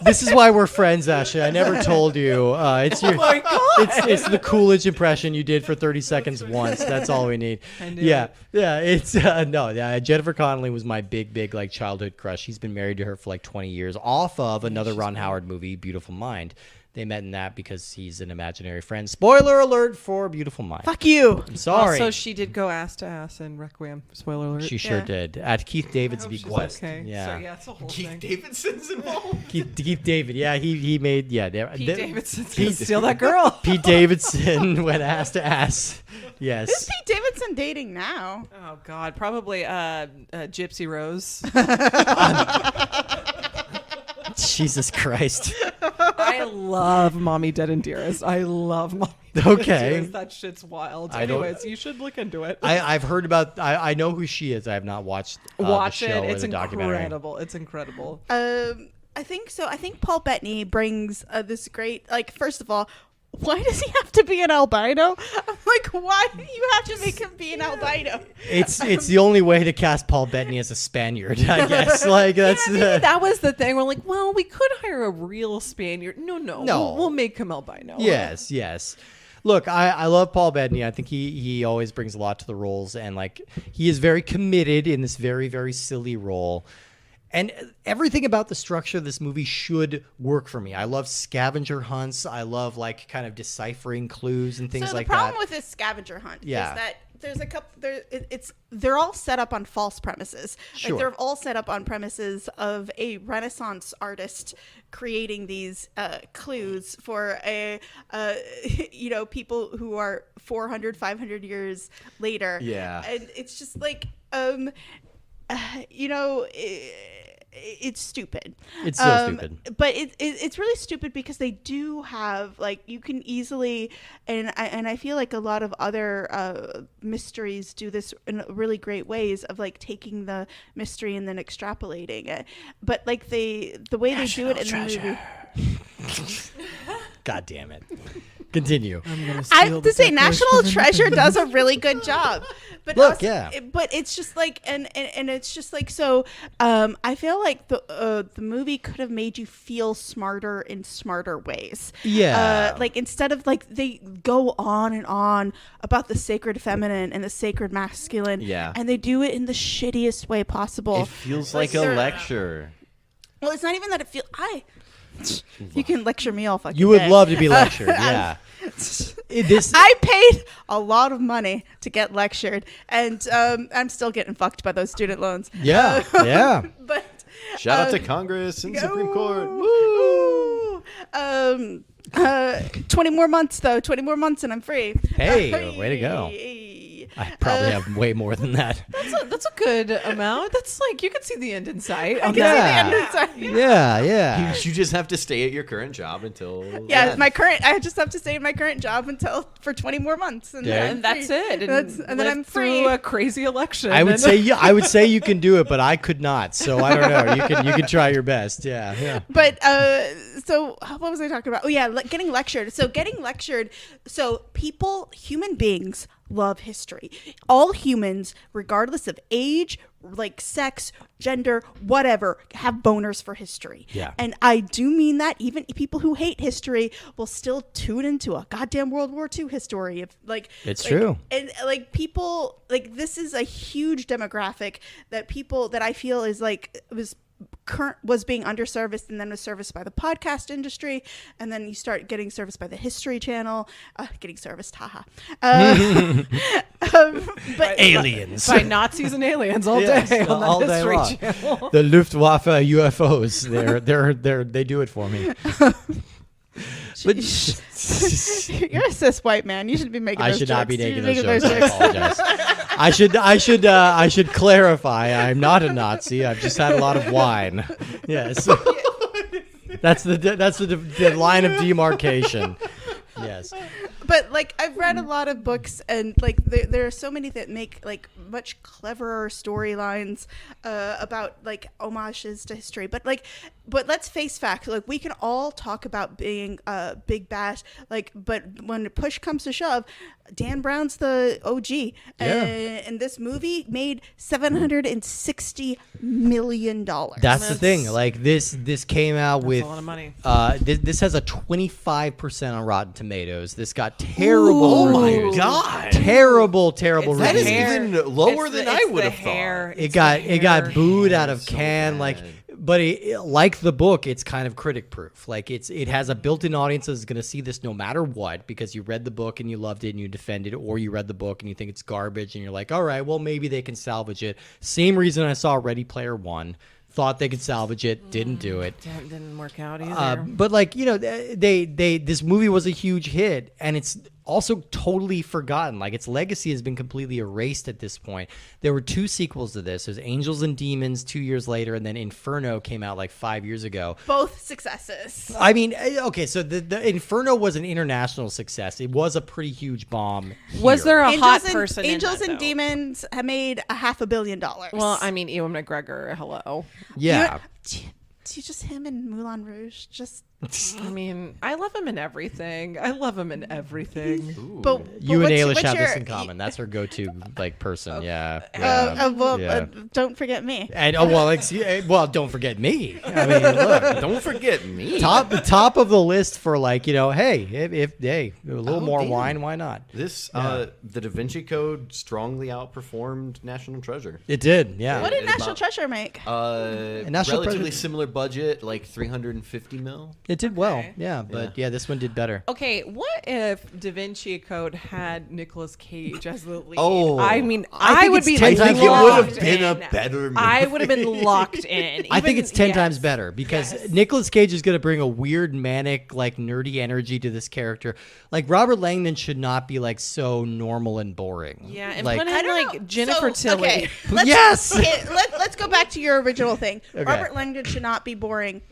This is why we're friends, Ashley. I never told you. It's your. my God. It's the Coolidge impression you did for 30 seconds once. That's all we need. Yeah. It's Jennifer Connelly was my big like childhood crush. He's been married to her for like 20 years, off of another Ron Howard movie, Beautiful Mind. They met in that because he's an imaginary friend. Spoiler alert for Beautiful Mind. Fuck you. I'm sorry. Also, she did go ass to ass in Requiem. Spoiler alert. She sure Yeah. did. At Keith David's She's bequest. okay. Yeah. So, yeah, it's a whole Keith thing. Davidson's involved. Keith David. Yeah, he made Pete Davidson's gonna steal that girl. Pete Davidson went ass to ass. Yes. Who's Pete Davidson dating now? Oh God, probably Gypsy Rose. Jesus Christ. I love Mommy Dead and Dearest. I love Mommy Dead Okay. and Dearest. That shit's wild. I don't- Anyways, you should look into it. I've heard about. I know who she is. I have not watched. Watch the show it. or It's the documentary. incredible. It's incredible. I think so. I think Paul Bettany brings this great, like, first of all, why does he have to be an albino? I'm like, why do you have to make him be an albino? It's the only way to cast Paul Bettany as a Spaniard, I guess. Like that's Yeah, maybe that was the thing. We're like, well, we could hire a real Spaniard. No. We'll make him albino. Yes. Look, I love Paul Bettany. I think he always brings a lot to the roles, and like he is very committed in this very, very silly role. And everything about the structure of this movie should work for me. I love scavenger hunts. I love like kind of deciphering clues and things like that. So the problem with this scavenger hunt is that there's a couple. They're all set up on false premises. Sure. Like they're all set up on premises of a Renaissance artist creating these clues for people who are 400, 500 years later. Yeah. And it's just like it's stupid. It's so stupid. But it's really stupid because they do have like you can easily and I feel like a lot of other mysteries do this in really great ways of like taking the mystery and then extrapolating it. But like the way they do it in the movie. God damn it. Continue. I have to say, National Treasure does a really good job. But but it's just like, and it's just like, so I feel like the movie could have made you feel smarter in smarter ways. Yeah. Like instead of like they go on and on about the sacred feminine and the sacred masculine. Yeah. And they do it in the shittiest way possible. It feels like a lecture. Well, it's not even that it feels. You can lecture me all fucking You would day. love to be lectured. Yeah. I paid a lot of money to get lectured, and I'm still getting fucked by those student loans. Yeah. Yeah. But Shout out to Congress and Supreme Court. Woo! 20 more months though. 20 more months and I'm free. Hey, way to go. I probably have way more than that. That's a good amount. That's like you can see the end in sight. Yeah. You just have to stay at your current job until I just have to stay in my current job for 20 more months, and, and that's it. And then I'm free. Through a crazy election. I would say you can do it, but I could not. So I don't know. You can try your best. Yeah. But so what was I talking about? Oh yeah, getting lectured. So human beings love history. All humans, regardless of age, like sex, gender, whatever, have boners for history. Yeah. And I do mean that even people who hate history will still tune into a goddamn World War II history. It's true. And like people, like this is a huge demographic that I feel is like was being underserviced and then was serviced by the podcast industry, and then you start getting serviced by the History Channel, getting serviced, haha. But aliens by Nazis and aliens all day on the History Channel. The Luftwaffe UFOs, they do it for me. But you're a cis white man. You shouldn't be making. I those should jokes. not be making You're those jokes. I apologize. I should clarify. I'm not a Nazi. I've just had a lot of wine. Yes. That's the line of demarcation. Yes. But like I've read a lot of books, and like there are so many that make like much cleverer storylines about like homages to history. But let's face facts. Like we can all talk about being big bash. But when push comes to shove, Dan Brown's the OG, and this movie made $760 million. That's the thing. Like this came out with a lot of money. This has a 25% on Rotten Tomatoes. This got terrible reviews. God. Terrible That reviews. is even lower than I would have thought. It got booed out of Cannes. But like the book, it's kind of critic proof. Like it has a built-in audience that's going to see this no matter what, because you read the book and you loved it and you defended it, or you read the book and you think it's garbage and you're like, all right, well maybe they can salvage it. Same reason I saw Ready Player One. Thought they could salvage it, didn't do it. Didn't work out either. But this movie was a huge hit, and it's also totally forgotten. Like its legacy has been completely erased at this point. There were 2 sequels to this. There's Angels and Demons 2 years later, and then Inferno came out like 5 years ago. Both successes. I mean, okay, so the Inferno was an international success. It was a pretty huge bomb. Was there a hot and, person Angels in that, and though? Demons have made $500 million. Well, I mean, Ewan McGregor, hello. Yeah. Do you just him and Moulin Rouge? Just I mean, I love him in everything. I love him in everything. But You and what's- Ailish what's have this your- in common. That's her go-to like person. Yeah. Don't forget me. And don't forget me. I mean, look, Don't forget me. top of the list for like hey, if a little more damn. wine, why not? This the Da Vinci Code strongly outperformed National Treasure. It did. Yeah. What did it's National about- Treasure make? National Relatively Treasure- similar budget, like 350 mil. It did well. Okay. Yeah, but yeah, this one did better. Okay, what if Da Vinci Code had Nicolas Cage as the lead? Oh. I mean, I think would it's be 10 times it would have locked been a in. better movie. I would have been locked in. I think Even- it's 10 times yes. better because Yes. Nicolas Cage is going to bring a weird, manic, like nerdy energy to this character. Like Robert Langdon should not be like so normal and boring. Yeah, and like, put I in don't like know. Jennifer So, Tilly. okay, let's- Yes! okay, let's go back to your original thing. Okay. Robert Langdon should not be boring.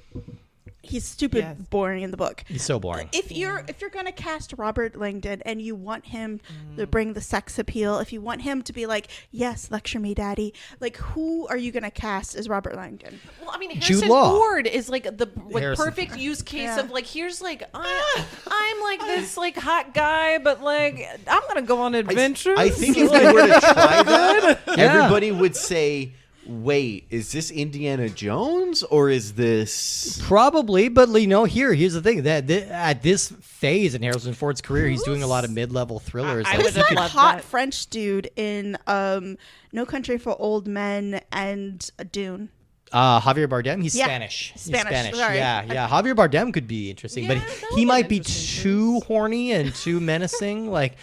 He's stupid Yes. boring in the book. he's so boring. If you're gonna cast Robert Langdon and you want him to bring the sex appeal, if you want him to be like, yes, lecture me, daddy, like who are you gonna cast as Robert Langdon? Well, I mean, Jude Harrison Law. Ford is like the Harrison perfect use case Yeah. of like, here's like, I'm like this like hot guy, but like I'm gonna go on adventures. I think if they were to try that, everybody would say, wait, is this Indiana Jones or is this... Probably, but here's the thing that at this phase in Harrison Ford's career, he's doing a lot of mid-level thrillers. I like, would Who's have that loved hot that. French dude in No Country for Old Men and Dune? Javier Bardem, he's Yeah. Spanish. He's Spanish, sorry. Yeah. Javier Bardem could be interesting, but Yeah, that he would might be be too horny and too menacing. Like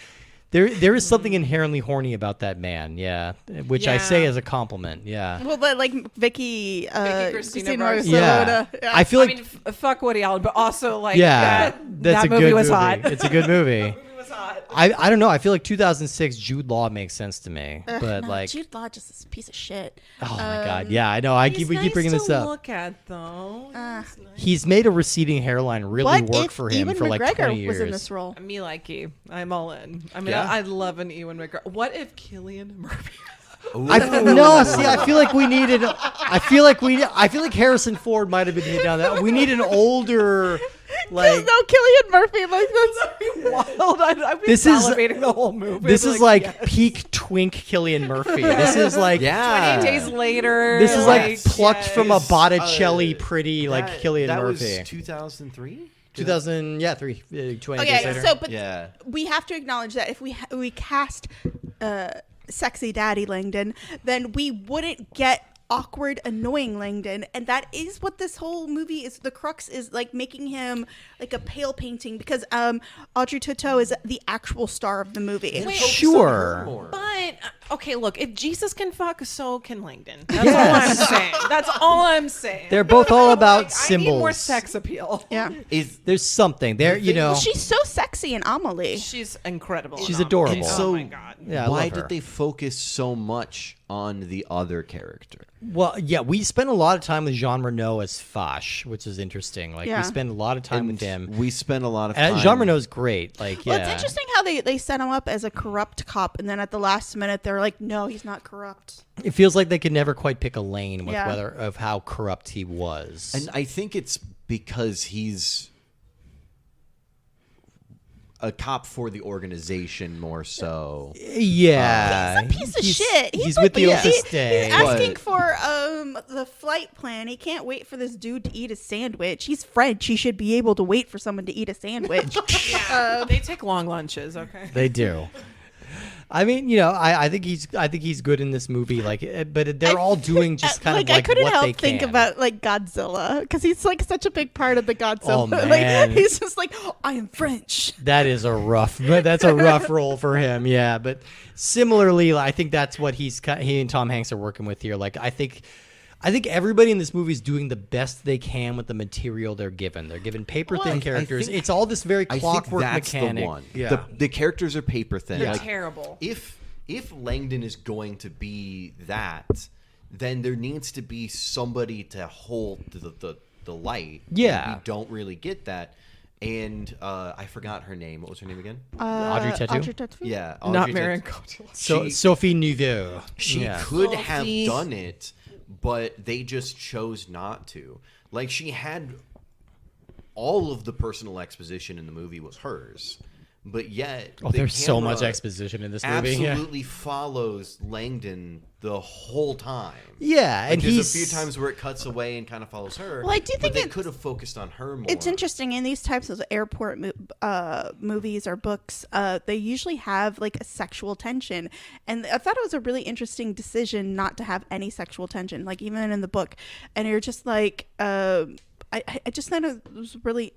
there is something inherently horny about that man. Yeah, which I say Yeah. as a compliment. Yeah. Well, but like Vicky Cristina Barcelona. Yeah. Yeah. I feel I like mean, fuck Woody Allen, but also like yeah, that's that a movie good was movie. hot. It's a good movie. It was hot. I don't know. I feel like 2006 Jude Law makes sense to me, but No, like Jude Law just is a piece of shit. oh my god, yeah, I know. We keep bringing this up. Look at though. He's nice. He's made a receding hairline really What work if for him Ewan for like McGregor 20 years. was in this role? Me likey. I'm all in. I mean, Yeah? I love an Ewan McGregor. What if Cillian Murphy? I feel like we needed. I feel like Harrison Ford might have been hit down that. We need an older, like. no Cillian Murphy. Like that's Wild. I've been This is- salivating the whole movie. This is like yes. peak twink Killian Murphy. This is like. Yeah. 28 days later. This is like plucked yes. from a Botticelli pretty like That- Killian that Murphy. was 2003? 2000, yeah, 20 days okay. later. So, but Yeah. we have to acknowledge that if we cast sexy daddy Langdon, then we wouldn't get awkward, annoying Langdon, and that is what this whole movie is. The crux is like making him like a pale painting because Audrey Tautou is the actual star of the movie. Wait, Sure. But okay, look, if Jesus can fuck, so can Langdon. That's all I'm saying. That's all I'm saying. They're both all about I symbols. need more sex appeal. Yeah, There's something there, you know. she's so sexy in Amelie. She's incredible. She's in adorable. Amelie. So Oh my god. Yeah, I why love her. did they focus so much on the other character? Well, yeah, we spent a lot of time with Jean Reno as Foch, which is interesting. Like Yeah. we spend a lot of time with him. We spent a lot of time. And Jean Reno's great. Like, yeah. Well, it's interesting how they set him up as a corrupt cop, and then at the last minute they're like, "No, he's not corrupt." It feels like they could never quite pick a lane with Yeah. whether of how corrupt he was. And I think it's because he's a cop for the organization more so. yeah, He's a piece of shit. He's like, with the he's Osaste. asking But- for the flight plan. He can't wait for this dude to eat a sandwich. He's French. He should be able to wait for someone to eat a sandwich. They take long lunches, okay? They do. I mean, you know, I think he's good in this movie. Like, but they're all doing just kind of like I couldn't what help they think can. about like Godzilla because he's like such a big part of the Godzilla. Oh, man. Like he's just like, I am French. That is a rough. That's a rough role for him. Yeah, but similarly, I think that's what he and Tom Hanks are working with here. Like, I think everybody in this movie is doing the best they can with the material they're given. They're given paper thin characters. think- It's all this very I think clockwork that's mechanic. the one. Yeah. The characters are paper thin. They're Like, terrible. If Langdon is going to be that, then there needs to be somebody to hold the light. Yeah. And we don't really get that. And I forgot her name. What was her name again? Audrey Tautou? Audrey Tautou? Yeah, Not Audrey Marion Tautou. So Sophie Neveu. She Yeah. could have Sophie. done it, but they just chose not to. Like, she had all of the personal exposition in the movie was hers. But yet, there's so much camera exposition in this movie. absolutely follows Langdon the whole time. Yeah, and There's a few times where it cuts away and kind of follows her. Well, I do think they it's- could have focused on her more. It's interesting in these types of airport movies or books. They usually have like a sexual tension, and I thought it was a really interesting decision not to have any sexual tension, like even in the book. And you're just like, I just thought it was really.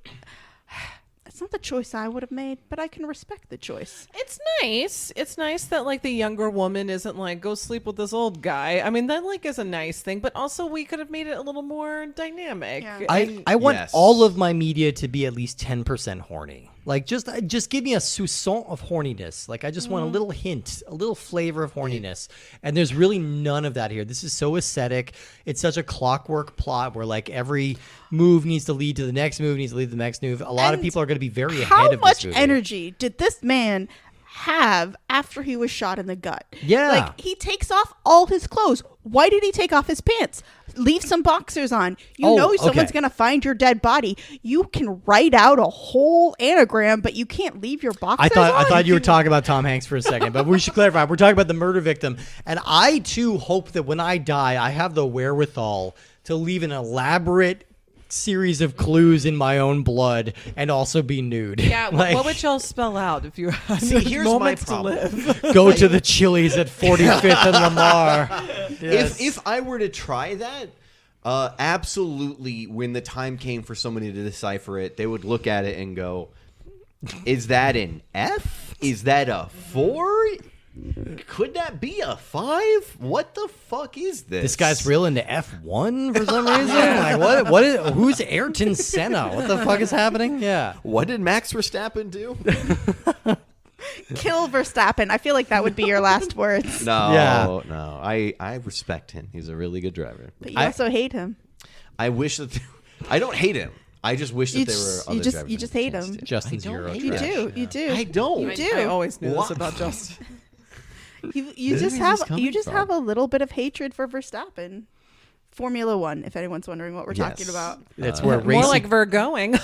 It's not the choice I would have made, but I can respect the choice. It's nice. It's nice that like the younger woman isn't like go sleep with this old guy. I mean, that like is a nice thing, but also we could have made it a little more dynamic. Yeah. I want Yes. all of my media to be at least 10% horny. Like just give me a soupçon of horniness. Like I just want a little hint, a little flavor of horniness. And there's really none of that here. This is so aesthetic. It's such a clockwork plot where like every move needs to lead to the next move, needs to lead to the next move. A lot of And people are going to be very How ahead of much this movie. energy did this man have after he was shot in the gut? Yeah. Like he takes off all his clothes. Why did he take off his pants? Leave some boxers on. You know someone's okay. going to find your dead body. You can write out a whole anagram, but you can't leave your boxers I on? thought you were talking about Tom Hanks for a second, but we should clarify. We're talking about the murder victim. And I too hope that when I die, I have the wherewithal to leave an elaborate series of clues in my own blood and also be nude. Yeah, Like, what would y'all spell out if you had See, here's my moments to problem. live? go to the Chili's at 45th and Lamar. Yes. If I were to try that, absolutely, when the time came for somebody to decipher it, they would look at it and go, "Is that an F? Is that a 4? Could that be a 5? What the fuck is this?" This guy's real into F1 for some reason. Like what is who's Ayrton Senna? What the fuck is happening? Yeah. What did Max Verstappen do? Kill Verstappen. I feel like that would be your last words. No, Yeah. no. I respect him. He's a really good driver. But you also hate him. I wish that I don't hate him. I just wish that You there just- were you other just- drivers. you just I hate had a him. chance to. Justin's I don't Euro hate You trash. do. You do. I don't. You do. I always knew What? this about Justin. You Where just is this have coming from? have a little bit of hatred for Verstappen. Formula One, if anyone's wondering what we're talking Yes. about. That's where More racing. like Vergoing.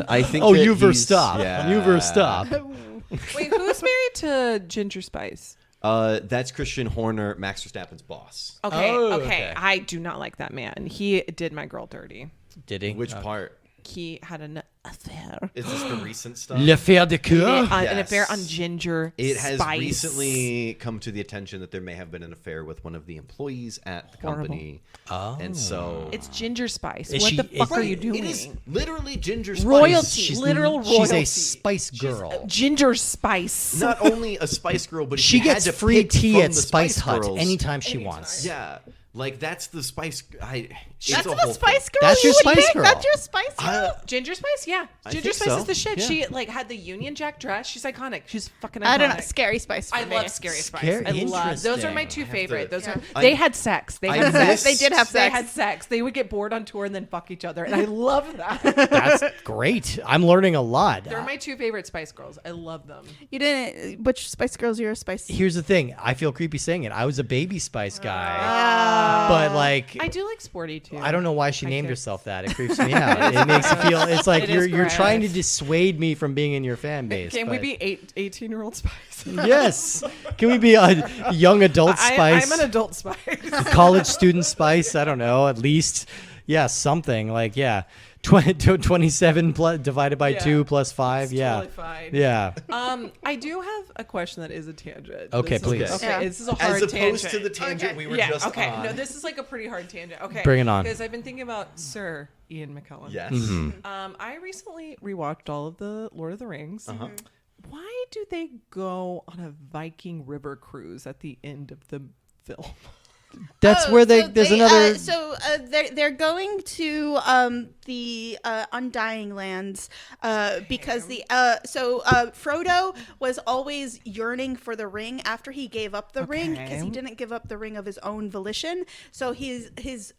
I think. Oh, that you he's- Verstappen. Yeah. You Verstappen. Wait, who's married to Ginger Spice? That's Christian Horner, Max Verstappen's boss. Okay, Oh, okay. okay. I do not like that man. He did my girl dirty. Did he? Which part? He had an affair. Is this the recent stuff? L'affaire de coeur. An Yes. affair on Ginger It has Spice. recently come to the attention that there may have been an affair with one of the employees at the Horrible. company. Oh. And so It's Ginger Spice. Is What she- the fuck is- are you It doing? is literally Ginger Spice. Royalty. Literal She's a royalty. spice girl. Ginger Spice. Not only a Spice Girl, but She if you gets had to free pick tea from at the Spice Hut Girls, anytime she wants. Yeah, like that's the Spice. It's That's a the whole Spice thing. Girl. That's you your would Spice pick? Girl. That's your Spice Girl. Ginger Spice, yeah. I Ginger think Spice so. is the shit. Yeah. She like had the Union Jack dress. She's iconic. She's fucking iconic. I don't know. Scary Spice. For I me. love Scary Spice. Scary- I love those are my interesting. two favorite. Those are I- they had sex. They I had sex. miss- They did have They sex. had sex. They would get bored on tour and then fuck each other, and I love that. That's great. I'm learning a lot. They're my two favorite Spice Girls. I love them. You didn't. Which Spice Girls? You're a Spice. Here's the thing. I feel creepy saying it. I was a Baby Spice guy. But like I do like sporty too. I don't know why she I named do. herself that. It creeps me out. It makes you feel it's like It you're is you're trying to gross. dissuade me from being in your fan base. Can we but- be 18-year-old Spice? Yes. Can we be a young adult Spice? I'm an adult Spice. College student Spice? I don't know. At least, yeah, something like 27 divided by Yeah. 2 plus 5. It's Yeah. totally fine. Yeah. I do have a question that is a tangent. Okay, This is- please. Okay, Yeah. this is a hard As opposed tangent. to the tangent we were yeah, just okay. on. No, this is like a pretty hard tangent. Okay. Bring it on. Because I've been thinking about Sir Ian McKellen. Yes. I recently rewatched all of the Lord of the Rings. Uh-huh. Why do they go on a Viking river cruise at the end of the film? That's Oh, where so there's another they're going to the Undying Lands because Frodo was always yearning for the ring after he gave up the ring because he didn't give up the ring of his own volition. So it was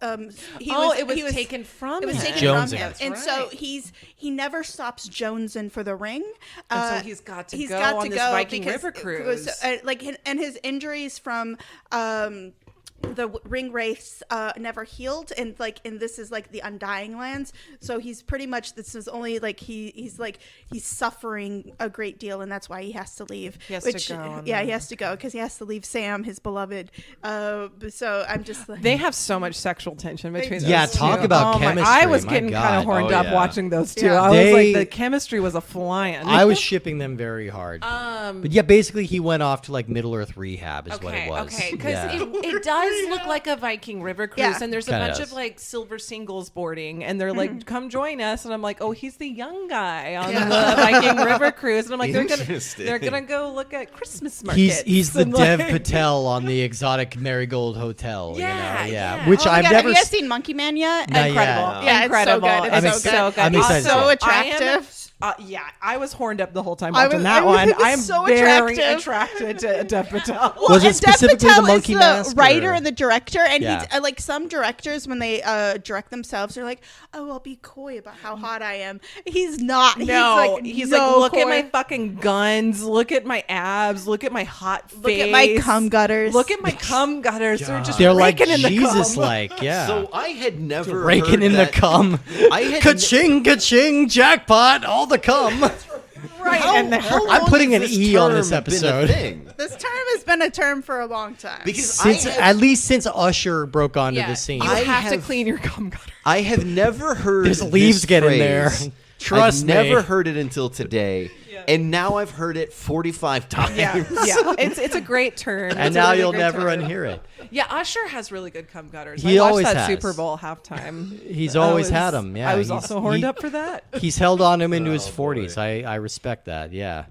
taken from It was him. taken Jonesing. from him, That's and so right. he never stops jonesing for the ring. And so he's got to go on this Viking river cruise. And his injuries from the ring wraiths never healed, and this is like the Undying Lands, so he's pretty much, this is only like he's suffering a great deal, and that's why he has to leave. He has to go. He has to go because he has to leave Sam, his beloved. So I'm just like, they have so much sexual tension between those Yeah, two. talk about chemistry. I was My getting kind God. of horned Oh, up yeah. watching those two. Yeah. I was like, They- the chemistry was a flying. I was shipping them very hard. But yeah, basically he went off to like Middle Earth rehab is what it was. Okay, because Yeah. it does look like a Viking river cruise, Yeah. and there's a Kinda bunch does. of like silver singles boarding, and they're like, "Come join us," and I'm like, "Oh, he's the young guy on the Viking river cruise," and I'm like, Interesting. they're gonna go look at Christmas markets. He's the and, Dev like- Patel on the exotic Marigold Hotel. Yeah, you know? yeah. Which oh my I've God, never. have you guys seen Monkey Man yet? Not Incredible. yet. Yeah, Incredible. it's so good. I'm It's excited- so good. I'm He's excited to so see it. attractive. Yeah, I was horned up the whole time I watching was- that I one. was I am so very attractive. attracted to Dev Patel. Was it and Dev specifically Patel the monkey is mask, the writer or- and the director, and Yeah. he like some directors when they direct themselves, they're like, "Oh, I'll be coy about how hot I am." He's not. No, he's like, no look at coy. my fucking guns, look at my abs, look at my hot face, Look at my cum gutters. look at my cum gutters. They're just They're like raking in the cum. Jesus-like, yeah. So I had never Raking heard in that. the cum. I had Ka-ching, ka-ching, jackpot, all the cum. right in there. I'm long putting has an this E on this term been a episode. thing? This term has been a term for a long time. Because Since at least since Usher broke onto Yeah, the scene. you I have to have- clean your cum gutter. I have never heard There's leaves this get in there. phrase. Trust I've me. never heard it until today, and now I've heard it 45 times. Yeah, it's a great turn. And It's a now really you'll great never turn. unhear it. Yeah, Usher has really good cum gutters. He I watched always that has. Super Bowl halftime. He's I always was- had 'em, yeah, I was he's- also horned he- up for that. He's held on him into his Oh, boy. 40s. I respect that. Yeah.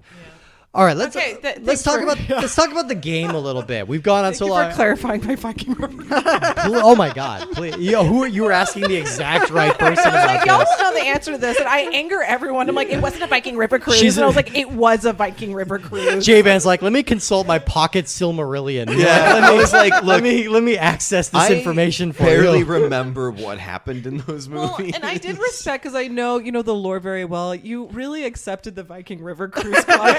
All right, let's Okay, let's thanks talk for- about let's talk about the game a little bit. We've gone on Thank so you long. for clarifying my Viking river. Oh my God! Please, you were asking the exact right person about Y'all this. don't know the answer to this, and I anger everyone. I'm like, it wasn't a Viking river cruise, She's and I a- was like, it was a Viking river cruise. J-Van's like, let me consult my pocket Silmarillion. Yeah, I was like, let look, me access this information for barely you. remember what happened in those movies. Well, and I did respect because I know the lore very well. You really accepted the Viking River cruise comment.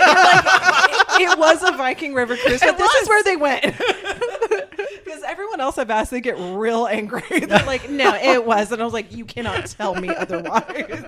You're like, it was a Viking River cruise, but this is where they went. Because everyone else I've asked, they get real angry. They're like, no, it was, and I was like, you cannot tell me otherwise.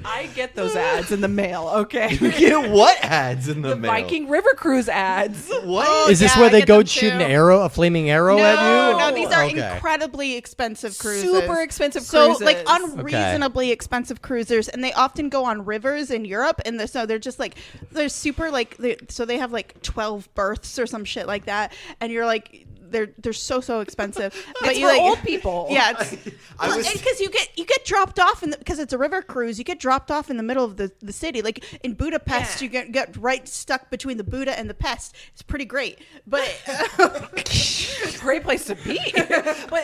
I get those ads in the mail. Okay, You get what ads in the, the mail? Viking River cruise ads. What? Is this Yeah, where I they get go them shoot too. a flaming arrow at you? No, these are Okay. incredibly expensive cruises. Super expensive So, cruises. like, unreasonably expensive cruisers, and they often go on rivers in Europe, and so they're just like, they're super like, so they have like 12 berths or some shit like that, and you're like, they're so expensive. But It's you for like old people. Yeah, it's I was- because you get dropped off because it's a river cruise. You get dropped off in the middle of the city. Like in Budapest, Yeah. you get right stuck between the Buda and the Pest. It's pretty great, but Great place to be.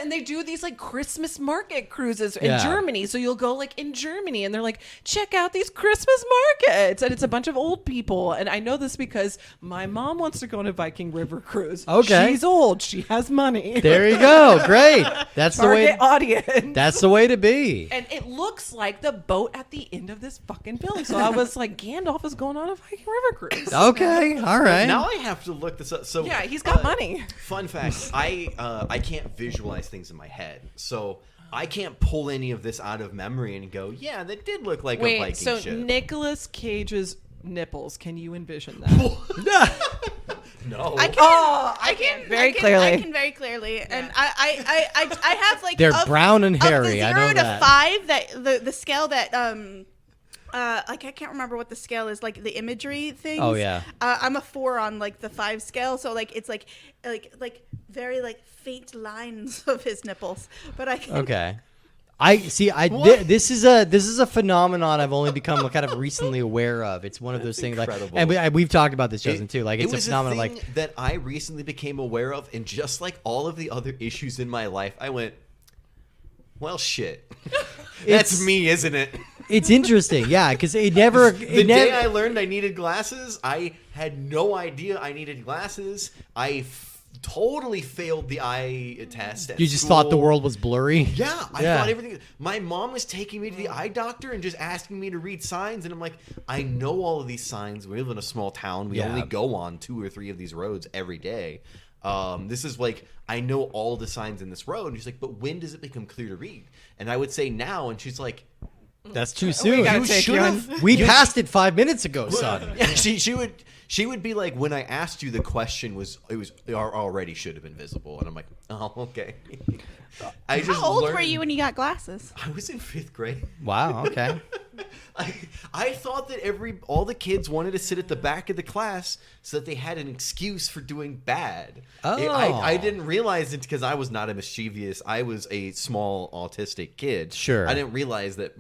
And they do these like Christmas market cruises in Yeah. Germany. So you'll go like in Germany and they're like, check out these Christmas markets. And it's a bunch of old people. And I know this because my mom wants to go on a Viking River cruise. Okay. She's old. She has money. There you go. Great. That's the Target way. audience. That's the way to be. And it looks like the boat at the end of this fucking film. So I was like, Gandalf is going on a Viking River cruise. Okay. All right. Now I have to look this up. So Yeah, he's got money. Fun fact: I can't visualize things in my head, so I can't pull any of this out of memory and go, yeah, that did look like a Viking Wait, so ship. Nicolas Cage's nipples, can you envision that? No, I can very clearly. I can very clearly, and I have like They're brown and hairy, Of I the 0 know to that. 5, that the scale that like I can't remember what the scale is, like the imagery things. Oh, yeah. I'm a 4 on like the 5 scale, so like it's like very like faint lines of his nipples, but I can. Okay. I see. This is a phenomenon I've only become kind of recently aware of. It's one of those things, like, incredible. and we've talked about this, Justin, too. Like, it it's a was phenomenon, thing like, that I recently became aware of, and just like all of the other issues in my life, I went, well, shit. That's me, isn't it? it's interesting, yeah, because it never. The day I learned I needed glasses, I had no idea I needed glasses. I totally failed the eye test. At you just thought the school. world was blurry. Yeah, I Yeah. thought everything. My mom was taking me to the eye doctor and just asking me to read signs, and I'm like, I know all of these signs. We live in a small town. We Yeah. only go on 2 or 3 of these roads every day. This is like, I know all the signs in this road. And she's like, but when does it become clear to read? And I would say now. And she's like, That's too soon. gotta take you in. We passed it 5 minutes ago, son. yeah, she would be like, when I asked you, the question was already should have been visible. And I'm like, oh, okay. How old were you when you got glasses? I was in 5th grade. Wow. Okay. I thought that all the kids wanted to sit at the back of the class so that they had an excuse for doing bad. Oh. I didn't realize it because I was not a mischievous. I was a small autistic kid. Sure. I didn't realize that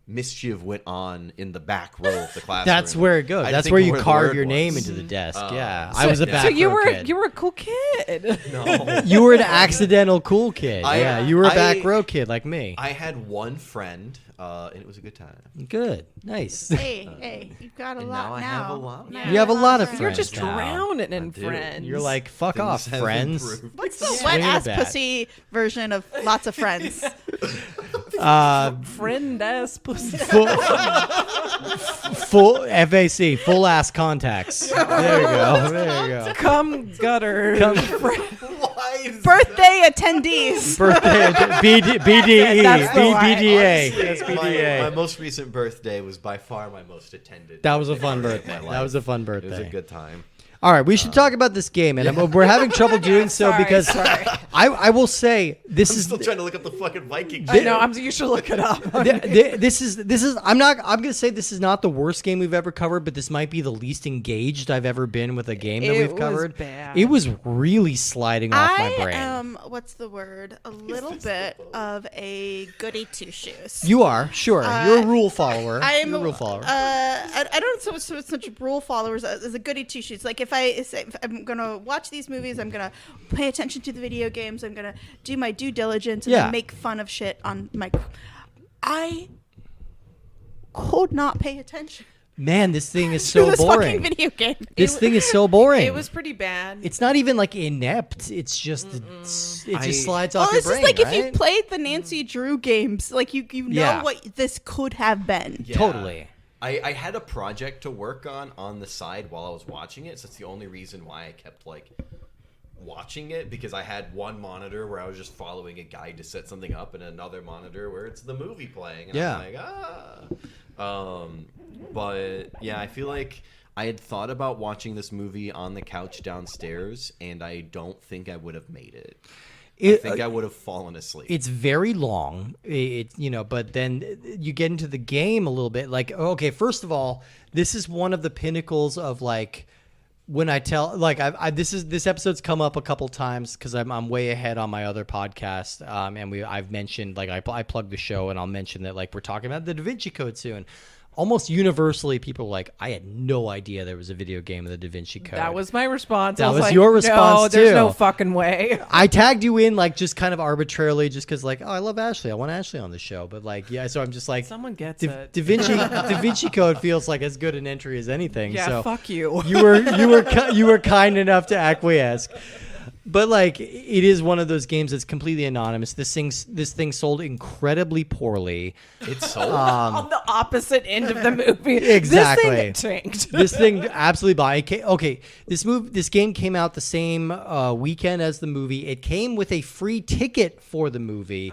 mischief went on in the back row of the classroom. That's where it goes. I That's think where you the carve word your name was. into the desk. Yeah. I was a back So you row were kid. you were a cool kid. No. You were an accidental cool kid. I- You were a back I- row kid like me. I had one friend, and it was a good time. Good. Nice. Hey, you've got a And lot now I have a lot. Now You have a lot of friends. You're friends just now. drowning in do. friends. You're like, fuck Things off, have friends. improved. What's the Swing wet a ass bat. pussy version of lots of friends? friend ass pussy. Full FAC, full ass contacts. There you go. There you go. Come gutter. Why is Birthday attendees. Birthday BDE That's the one. BDA. That's my BDA. most recent birthday was by far my most attended. That was a fun birthday birthday. of my That life. was a fun It was a birthday. good time. All right, we should talk about this game, and we're having trouble doing so Sorry, because sorry. I will say this I'm is still trying to look up the fucking Vikings. I know. You should look it up. this is I'm gonna say this is not the worst game we've ever covered, but this might be the least engaged I've ever been with a game that It we've was covered. bad. It was really sliding off my I brain. am, what's the word? A little bit of a goody two shoes. You are sure you're a rule follower. I'm You're a rule follower. I don't know so much rule followers as a goody two shoes. Like if I'm gonna watch these movies, I'm gonna pay attention to the video games. I'm gonna do my due diligence and Yeah. then make fun of shit on my. I could not pay attention Man, this thing is to so this boring. fucking video game. This thing is so boring. It was pretty bad. It's not even like inept. It's just it just slides off Well, your it's brain. just like right? if you've played the Nancy Drew games, like you know Yeah. what this could have been. Yeah. Totally. I had a project to work on the side while I was watching it, so that's the only reason why I kept like watching it, because I had one monitor where I was just following a guide to set something up and another monitor where it's the movie playing. And Yeah. I'm like, but yeah, I feel like I had thought about watching this movie on the couch downstairs, and I don't think I would have made it. I think I would have fallen asleep. It's very long. But then you get into the game a little bit. Like, okay, first of all, this is one of the pinnacles of like when I tell like this episode's come up a couple times because I'm way ahead on my other podcast. And I've mentioned like I plug the show and I'll mention that like we're talking about the Da Vinci Code soon. Almost universally, people are like, I had no idea there was a video game of the Da Vinci Code. That was my response. That I was was like, your response, no, there's too. no fucking way. I tagged you in like just kind of arbitrarily just because like, oh, I love Ashley. I want Ashley on the show. But like, yeah, so I'm just like, Someone gets Da it. Da Vinci Code feels like as good an entry as anything. Yeah, so fuck you. you were kind enough to acquiesce. But like, it is one of those games that's completely anonymous. This thing sold incredibly poorly. It's so On the opposite end of the movie. Exactly. This thing tanked. This thing absolutely okay. This game came out the same weekend as the movie. It came with a free ticket for the movie.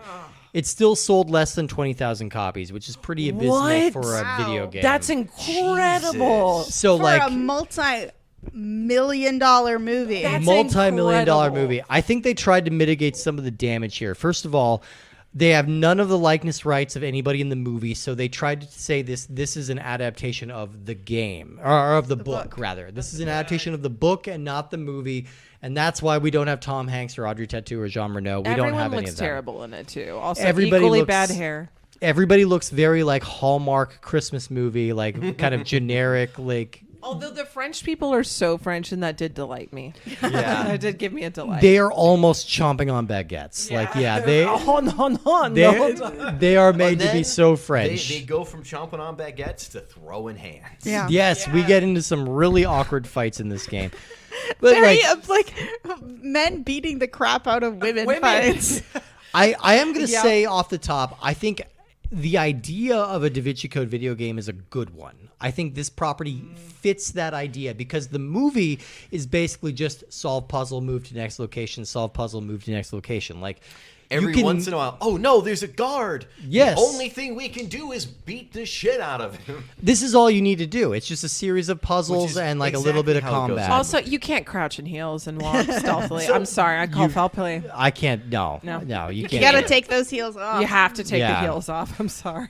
It still sold less than 20,000 copies, which is pretty abysmal What? for a video game. That's incredible. so For like a multi-million-dollar movie. That's multi-million-dollar incredible. movie. I think they tried to mitigate some of the damage here. First of all, they have none of the likeness rights of anybody in the movie, so they tried to say this is an adaptation of the game or of the book rather. This is an adaptation of the book and not the movie, and that's why we don't have Tom Hanks or Audrey Tautou or Jean Reno. We Everyone don't have any looks of them. terrible in it too. Also, Everybody equally looks- bad hair. Everybody looks very like Hallmark Christmas movie, like kind of generic, like. Although the French people are so French, and that did delight me. yeah. That did give me a delight. They are almost chomping on baguettes. Like, yeah, they Oh, no. they are made to be then so French. They go from chomping on baguettes to throwing hands. Yeah. Yes, we get into some really awkward fights in this game. But Very like, men beating the crap out of women Women. fights. I am gonna Yeah. say off the top, I think the idea of a Da Vinci Code video game is a good one. I think this property fits that idea because the movie is basically just solve puzzle, move to next location, solve puzzle, move to next location. Like Every once in a while, oh no, there's a guard. Yes. The only thing we can do is beat the shit out of him. This is all you need to do. It's just a series of puzzles is and like a little bit of exactly how it goes. combat. Also, you can't crouch in heels and walk stealthily. I'm sorry, I call foul play. I can't. No, No. you You can't. gotta take those heels off. You have to take Yeah. the heels off. I'm sorry.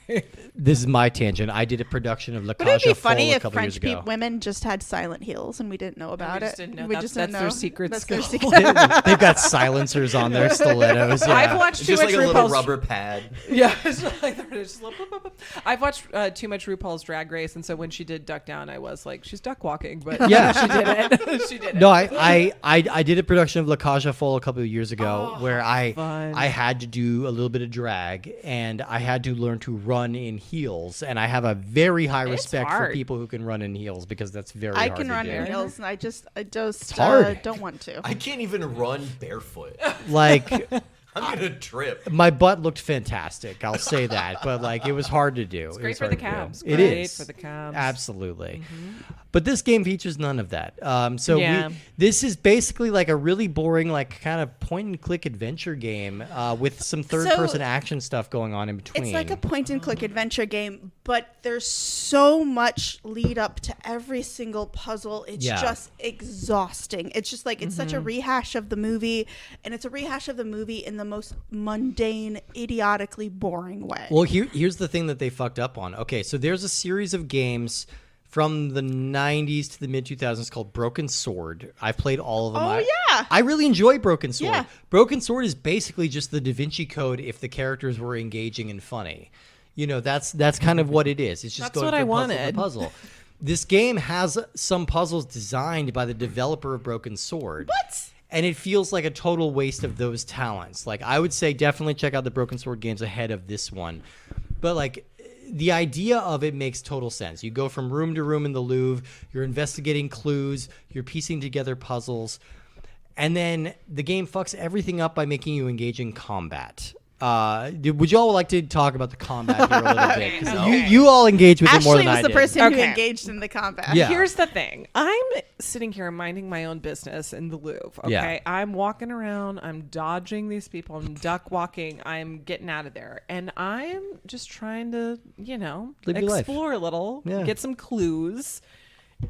This is my tangent. I did a production of La Would it Cage be aux Folles funny a if couple years French ago. women just had silent heels and we didn't know about just it? didn't know. We That's- just didn't that's their know. secret That's skill. their secret. They've got silencers on their stilettos. Yeah. I've watched It's too just much like a little RuPaul's. rubber pad. Yeah, it's like they're just like, boop, boop, boop. I've watched too much RuPaul's Drag Race, and so when she did duck down, I was like, she's duck walking, but Yeah. she did it. She did it. No, I did a production of La Cage aux Folles a couple of years ago where fun. I had to do a little bit of drag and I had to learn to run in heels, and I have a very high It's respect for hard. people who can run in heels because that's very I hard can to run do. in heels and I just hard. don't want to. I can't even run barefoot. Like I'm gonna trip. my butt looked fantastic, I'll say that, but like it was hard to do. It's great for the calves. It Great is for the calves. absolutely. But this game features none of that. Yeah. This is basically like a really boring, like kind of point and click adventure game with some third person action stuff going on in between. It's like a point and click adventure game, but there's so much lead up to every single puzzle. It's Yeah. just exhausting. It's just like it's such a rehash of the movie, and it's a rehash of the movie in the most mundane, idiotically boring way. Well, here's the thing that they fucked up on. Okay, so there's a series of games from the 90s to the mid 2000s called Broken Sword. I've played all of them. Oh, yeah. I really enjoy Broken Sword. Yeah. Broken Sword is basically just the Da Vinci Code if the characters were engaging and funny. You know, that's kind of what it is. It's just That's going what from I puzzle to wanted. puzzle. This game has some puzzles designed by the developer of Broken Sword. What? And it feels like a total waste of those talents. Like, I would say definitely check out the Broken Sword games ahead of this one. But, like, the idea of it makes total sense. You go from room to room in the Louvre, you're investigating clues, you're piecing together puzzles, and then the game fucks everything up by making you engage in combat. Would y'all like to talk about the combat here a little bit? 'Cause you all engage with it more Ashley than I was the did. person who Okay. engaged in the combat. Yeah. Here's the thing. I'm sitting here minding my own business in the Louvre. Okay. Yeah. I'm walking around. I'm dodging these people. I'm duck walking. I'm getting out of there. And I'm just trying to, Live your life. explore a little, Yeah. get some clues.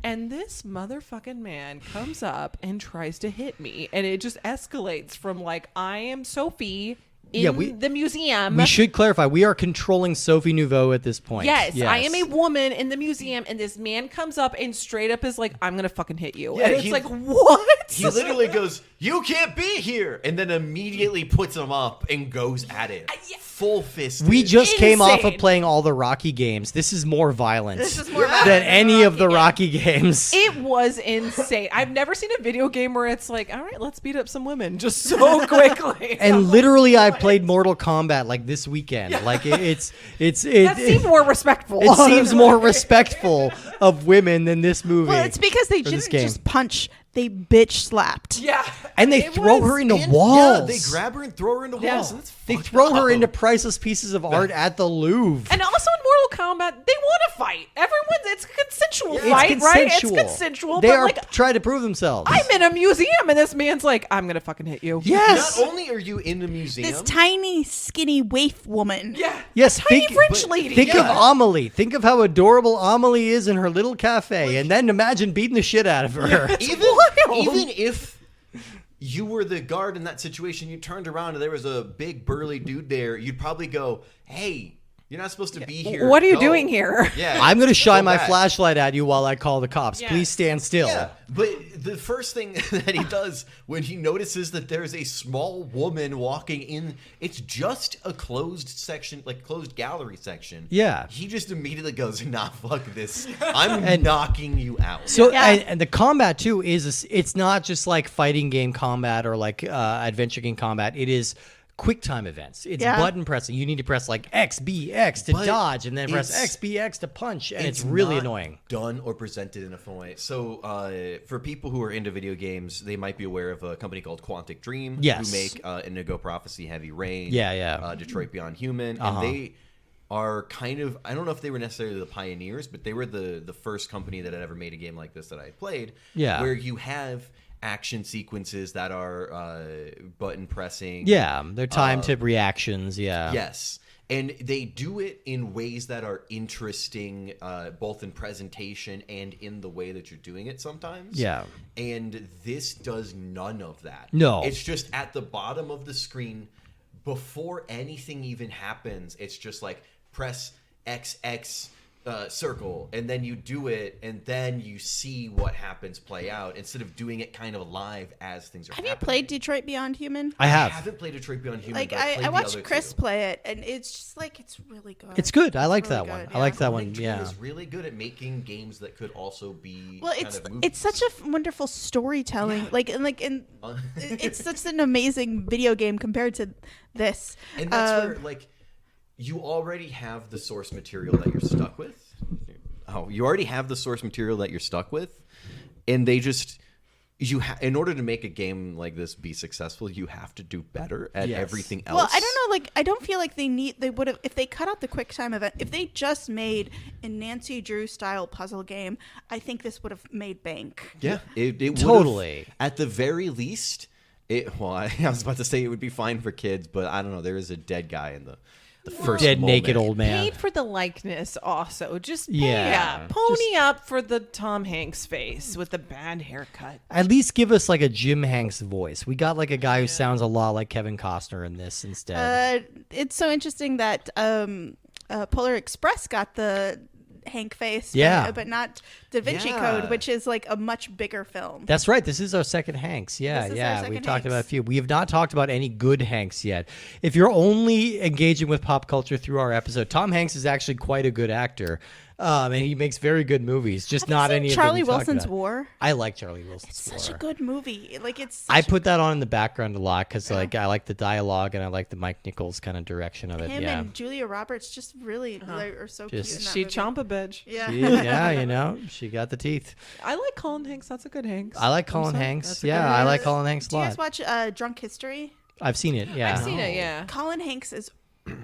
And this motherfucking man comes up and tries to hit me. And it just escalates from like, I am Sophie in the museum. We should clarify, we are controlling Sophie Nouveau at this point. Yes, I am a woman in the museum, and this man comes up and straight up is like, "I'm gonna fucking hit you." Yeah, and it's he- like, what? He literally goes, "You can't be here," and then immediately puts him up and goes at it, full fist. We just came off of Insane. playing all the Rocky games. This is more violent This is more violent than than any of the Rocky Rocky games. It was insane. I've never seen a video game where it's like, all right, let's beat up some women just so quickly. And literally, I played Mortal Kombat like this weekend. Like it's that seemed more respectful. it seems more respectful of women than this movie. Well, it's because they or this didn't game. just punch; they bitch slapped. Yeah, And they It throw was- her into And, walls. Yeah, they grab her and throw her into Yeah. walls. And that's They fucked throw her up. into priceless pieces of art at the Louvre. And also in Mortal Kombat, they want to fight. It's a consensual It's fight, right? It's consensual. consensual. They but are like, trying to prove themselves. I'm in a museum, and this man's like, I'm gonna fucking hit you. Yes. Not only are you in the museum, This tiny, skinny waif woman. Yeah. Yes, Tiny think- French but- lady. Think yeah. of Amelie. Think of how adorable Amelie is in her little cafe, and then imagine beating the shit out of her. even if you were the guard in that situation, you turned around and there was a big burly dude there, you'd probably go, "Hey, you're not supposed to be here. What are you Go." doing here? Yeah, I'm going to shine go my back. flashlight at you while I call the cops. Yeah. Please stand still. Yeah, but the first thing that he does when he notices that there's a small woman walking in, it's just a closed section, like closed gallery section. Yeah. He just immediately goes, "Nah, fuck this. I'm knocking you out." So Yeah. and the combat too it's not just like fighting game combat or like adventure game combat. It is quick time events. It's Yeah. button pressing. You need to press like X, B, X to But dodge, and then press it's- X, B, X to punch, and it's really not annoying. Done or presented in a fun way. So, for people who are into video games, they might be aware of a company called Quantic Dream, Yes. who make Indigo Prophecy, Heavy Rain, Yeah, yeah. Detroit Beyond Human, Uh-huh. and are kind of, I don't know if they were necessarily the pioneers, but they were the first company that had ever made a game like this that I had played. Yeah. Where you have action sequences that are button pressing. Yeah, they're time tip reactions. Yeah. Yes. And they do it in ways that are interesting, both in presentation and in the way that you're doing it sometimes. Yeah. And this does none of that. No. It's just at the bottom of the screen, before anything even happens, it's just like press XX circle, and then you do it, and then you see what happens play out instead of doing it kind of live as things are Have happening. you played Detroit Beyond Human? I I have. haven't played Detroit Beyond Human. Like but I've played I the watched other Chris two. play it, and it's just like it's really good. It's good. I like really that one. good, I like yeah. that one. Detroit Yeah. is really good at making games that could also be Well, kind it's of movies. it's such a wonderful storytelling. It's such an amazing video game compared to this. And that's where, like, you already have the source material that you're stuck with. You already have the source material that you're stuck with, and they just in order to make a game like this be successful, you have to do better at Yes. everything else. Well, I don't know. Like, I don't feel like they would have if they cut out the quick time event. If they just made a Nancy Drew style puzzle game, I think this would have made bank. Yeah, it would've- Totally. At the very least, I was about to say it would be fine for kids, but I don't know. There is a dead guy in the first Dead moment. naked old man. Paid for the likeness also. Just pay Yeah. up. Pony up for the Tom Hanks face with the bad haircut. At least give us like a Jim Hanks voice. We got like a guy who sounds a lot like Kevin Costner in this instead. It's so interesting that Polar Express got the Hank face, Yeah. but not Da Vinci Yeah. Code, which is like a much bigger film. That's right. This is our second Hanks. Yeah, This is our yeah. We've second talked about a Hanks. few. We have not talked about any good Hanks yet. If you're only engaging with pop culture through our episode, Tom Hanks is actually quite a good actor. And he makes very good movies, just Have you not seen any Charlie of them we talked Wilson's about. War. I like Charlie Wilson's It's War. such a good movie. Like it's. I Such put that on in the background a lot because like I like the dialogue and I like the Mike Nichols kind of direction of it. him Yeah. and Julia Roberts just really are so Just- cute. In that She movie. chomp a bitch. Yeah. Yeah, you know, she got the teeth. I like Colin Hanks. That's a good Hanks. I like I'm Colin sorry. Hanks. That's a Yeah, good I Hanks. like Colin Hanks a Do you guys lot. watch Drunk History? I've seen it. Yeah. I've seen it, yeah. Colin Hanks is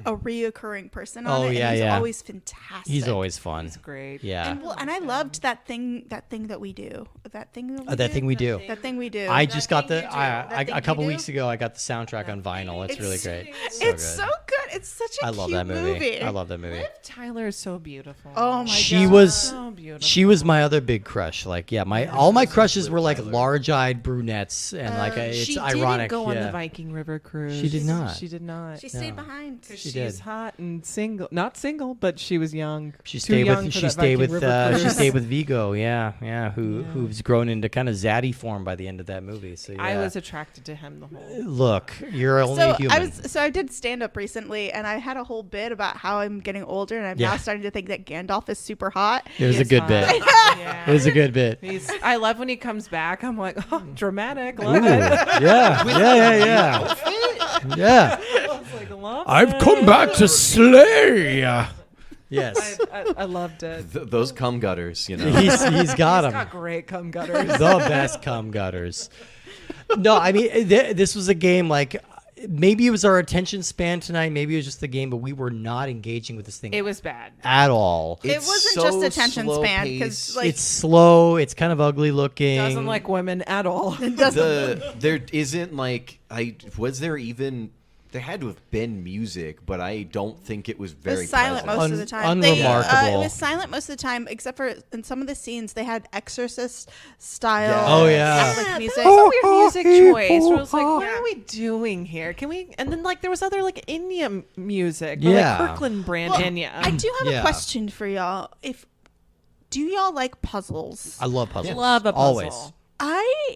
a reoccurring person Oh, on it. yeah, and he's yeah. always fantastic. He's always fun. It's great. Yeah. And I loved that thing that we do. That thing that we do. That thing we do. That thing we do. I just got the Thing You Do. I That Thing a couple You Do. weeks ago. I got the soundtrack on vinyl. It's really great. It's good. so good. It's such a I love cute that movie. I love that movie. Liv Tyler is so beautiful. Oh my She god. was So beautiful. she was my other big crush. Like yeah, all my crushes were like large-eyed brunettes and like it's she ironic. didn't go on yeah. the Viking River cruise. She did not. She did not. She stayed behind. She's did. hot and single. Not single, but she was young. She Too stayed young with for she that stayed Viking with River she cruise. stayed with Vigo. Yeah. Who's grown into kind of zaddy form by the end of that movie. So yeah. I was attracted to him the whole. Look, you're only So human. I did stand up recently, and I had a whole bit about how I'm getting older, and I'm now starting to think that Gandalf is super hot. It was a He's good hot. bit. Yeah. It was a good bit. I love when he comes back. I'm like, oh, dramatic. Ooh, Love it. yeah. Yeah. I was like, love I've it. come back to slay. Yes. I loved it. Those cum gutters, you know. He's got He's him. got great cum gutters. The best cum gutters. No, I mean this was a game like maybe it was our attention span tonight. Maybe it was just the game, but we were not engaging with this thing It was bad. at all. It It's wasn't so just attention slow span paced. because like It's slow. It's kind of ugly looking. Doesn't like women at all. There isn't like there had to have been music, but I don't think it was it very was silent present. most of the time. It Unremarkable. was silent most of the time, except for in some of the scenes they had Exorcist style. Yes. Oh, yeah. Catholic Yeah, music. that was a weird music choice. Where it was like, what are we doing here? Can we? And then like there was other like India music, or, Yeah. like Kirkland brand Well, India. I do have Yeah. a question for y'all. Do y'all like puzzles? I love puzzles. love a puzzle. Always. I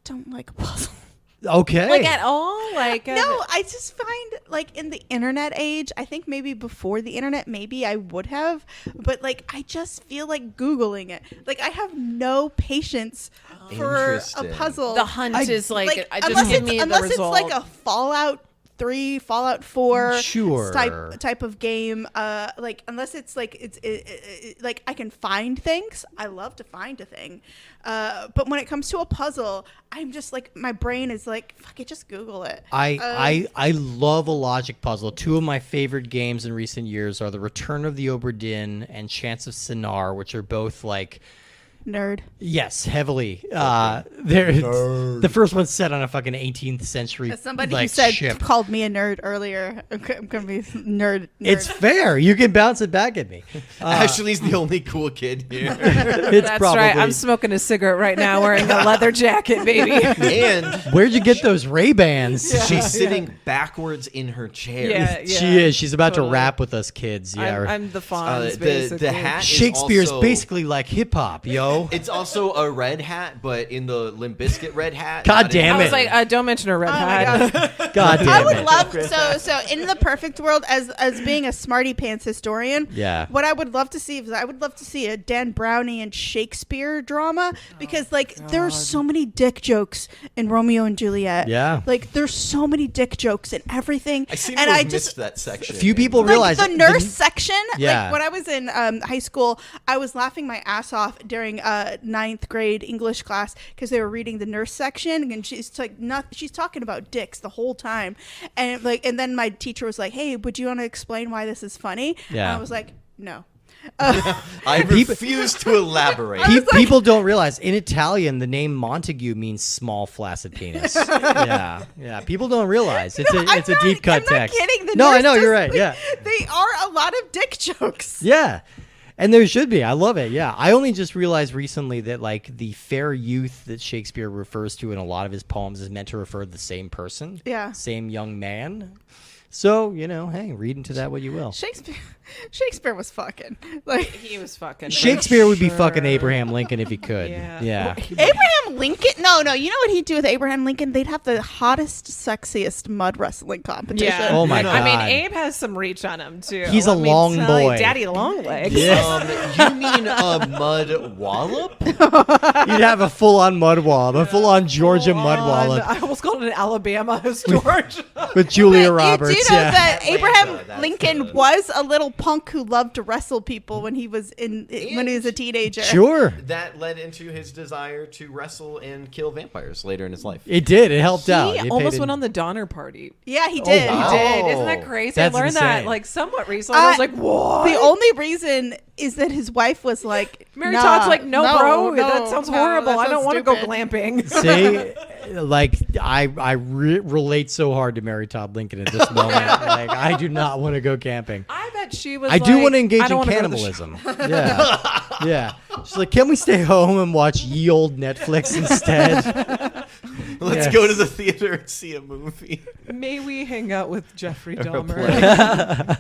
don't like a puzzle. Okay. Like at all? Like No, I just find like in the internet age, I think maybe before the internet, maybe I would have, but like I just feel like Googling it. Like I have no patience for a Interesting. puzzle. the hunt is like, just unless give it's, me unless the it's result. like a Fallout 3, Fallout 4 Sure. type of game. Like unless it's like like I can find things. I love to find a thing. But when it comes to a puzzle, I'm just like my brain is like fuck it, just Google it. I love a logic puzzle. 2 of my favorite games in recent years are The Return of the Obra Dinn and Chants of Sinar, which are both like Nerd. yes, heavily. The first one's set on a fucking 18th century As somebody like, who said ship. called me a nerd earlier, I'm gonna be nerd. It's fair. You can bounce it back at me. Ashley's the only cool kid here. It's That's probably, right. I'm smoking a cigarette right now, wearing a leather jacket, baby. And Where'd you get those Ray-Bans? she's sitting backwards in her chair. Yeah, She is. She's about totally. to rap with us kids. Yeah. I'm the Fonz, basically. the hat Shakespeare's is also, basically like hip hop, yo. It's also a red hat, but in the Limp Bizkit red hat. God not in- damn I it. was like, don't mention a red Oh my hat. God. God damn I would it. love so in the perfect world as being a smarty pants historian. Yeah. What I would love to see is I would love to see a Dan Brownian Shakespeare drama because like there are so many dick jokes in Romeo and Juliet. Yeah. Like there's so many dick jokes in everything. I seem and to have I missed just that section. Few people like realize the nurse section. Yeah. Like when I was in high school, I was laughing my ass off during 9th grade English class because they were reading the nurse section, and she's like, she's talking about dicks the whole time, and and then my teacher was like, "Hey, would you want to explain why this is funny?" Yeah. And I was like, "No." I refuse to elaborate. People don't realize in Italian the name Montague means small flaccid penis. yeah. People don't realize it's a deep cut I'm text. not kidding. The No, I nurse know you're just, right. Yeah, they are a lot of dick jokes. yeah. And there should be. I love it. Yeah. I only just realized recently that like the fair youth that Shakespeare refers to in a lot of his poems is meant to refer to the same person. Yeah. Same young man. So, hey, read into that what you will. Shakespeare was fucking like He was fucking. Shakespeare would be Sure. fucking Abraham Lincoln if he could. Yeah. Yeah. Abraham Lincoln. No, you know what he'd do with Abraham Lincoln? They'd have the hottest, sexiest mud wrestling competition. Yeah. Oh my I mean, God. Abe has some reach on him too. He's a Let me long tell you, boy. Daddy long legs. You mean a mud wallop? You'd have a full-on mud wallop, a full-on Georgia mud wallop I almost called it an Alabama as George. with Julia But Roberts. You do know Yeah. that Abraham That's Lincoln the- was a little punk who loved to wrestle people when he was when he was a teenager. Sure. That led into his desire to wrestle and kill vampires later in his life. It did. It helped out. He It almost paid went in- on the Donner Party. Yeah, he did. wow. He did. Did. Isn't that crazy? That's I learned that insane. like somewhat recently. I was like, what? The only reason is that his wife was like, Mary nah, Todd's like, no, bro, that no, sounds no, horrible. that I don't sounds want to go stupid." glamping. See, like I relate so hard to Mary Todd Lincoln at this moment. Like I do not want to go camping. I bet she was. I do like, want to I engage don't in wanna go to the show. cannibalism. Yeah, yeah. She's like, can we stay home and watch ye old Netflix instead? Let's Yes. go to the theater and see a movie. May we hang out with Jeffrey Or a Dahmer?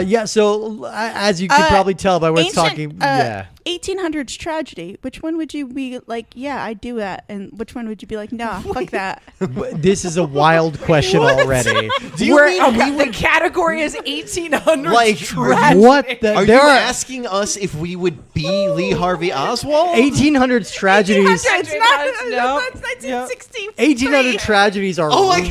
Yeah. So as you can probably tell by what's talking, yeah. 1800s tragedy. Which one would you be like? Yeah, I do that, and which one would you be like? Nah, fuck that. This is a wild question already. Do you mean the category is 1800 Like, tragedy. What? The, Are there you are asking us if we would be Lee Harvey Oswald? 1800s tragedies. 1800s, No. that's 1960. 1800 tragedies are. Oh, I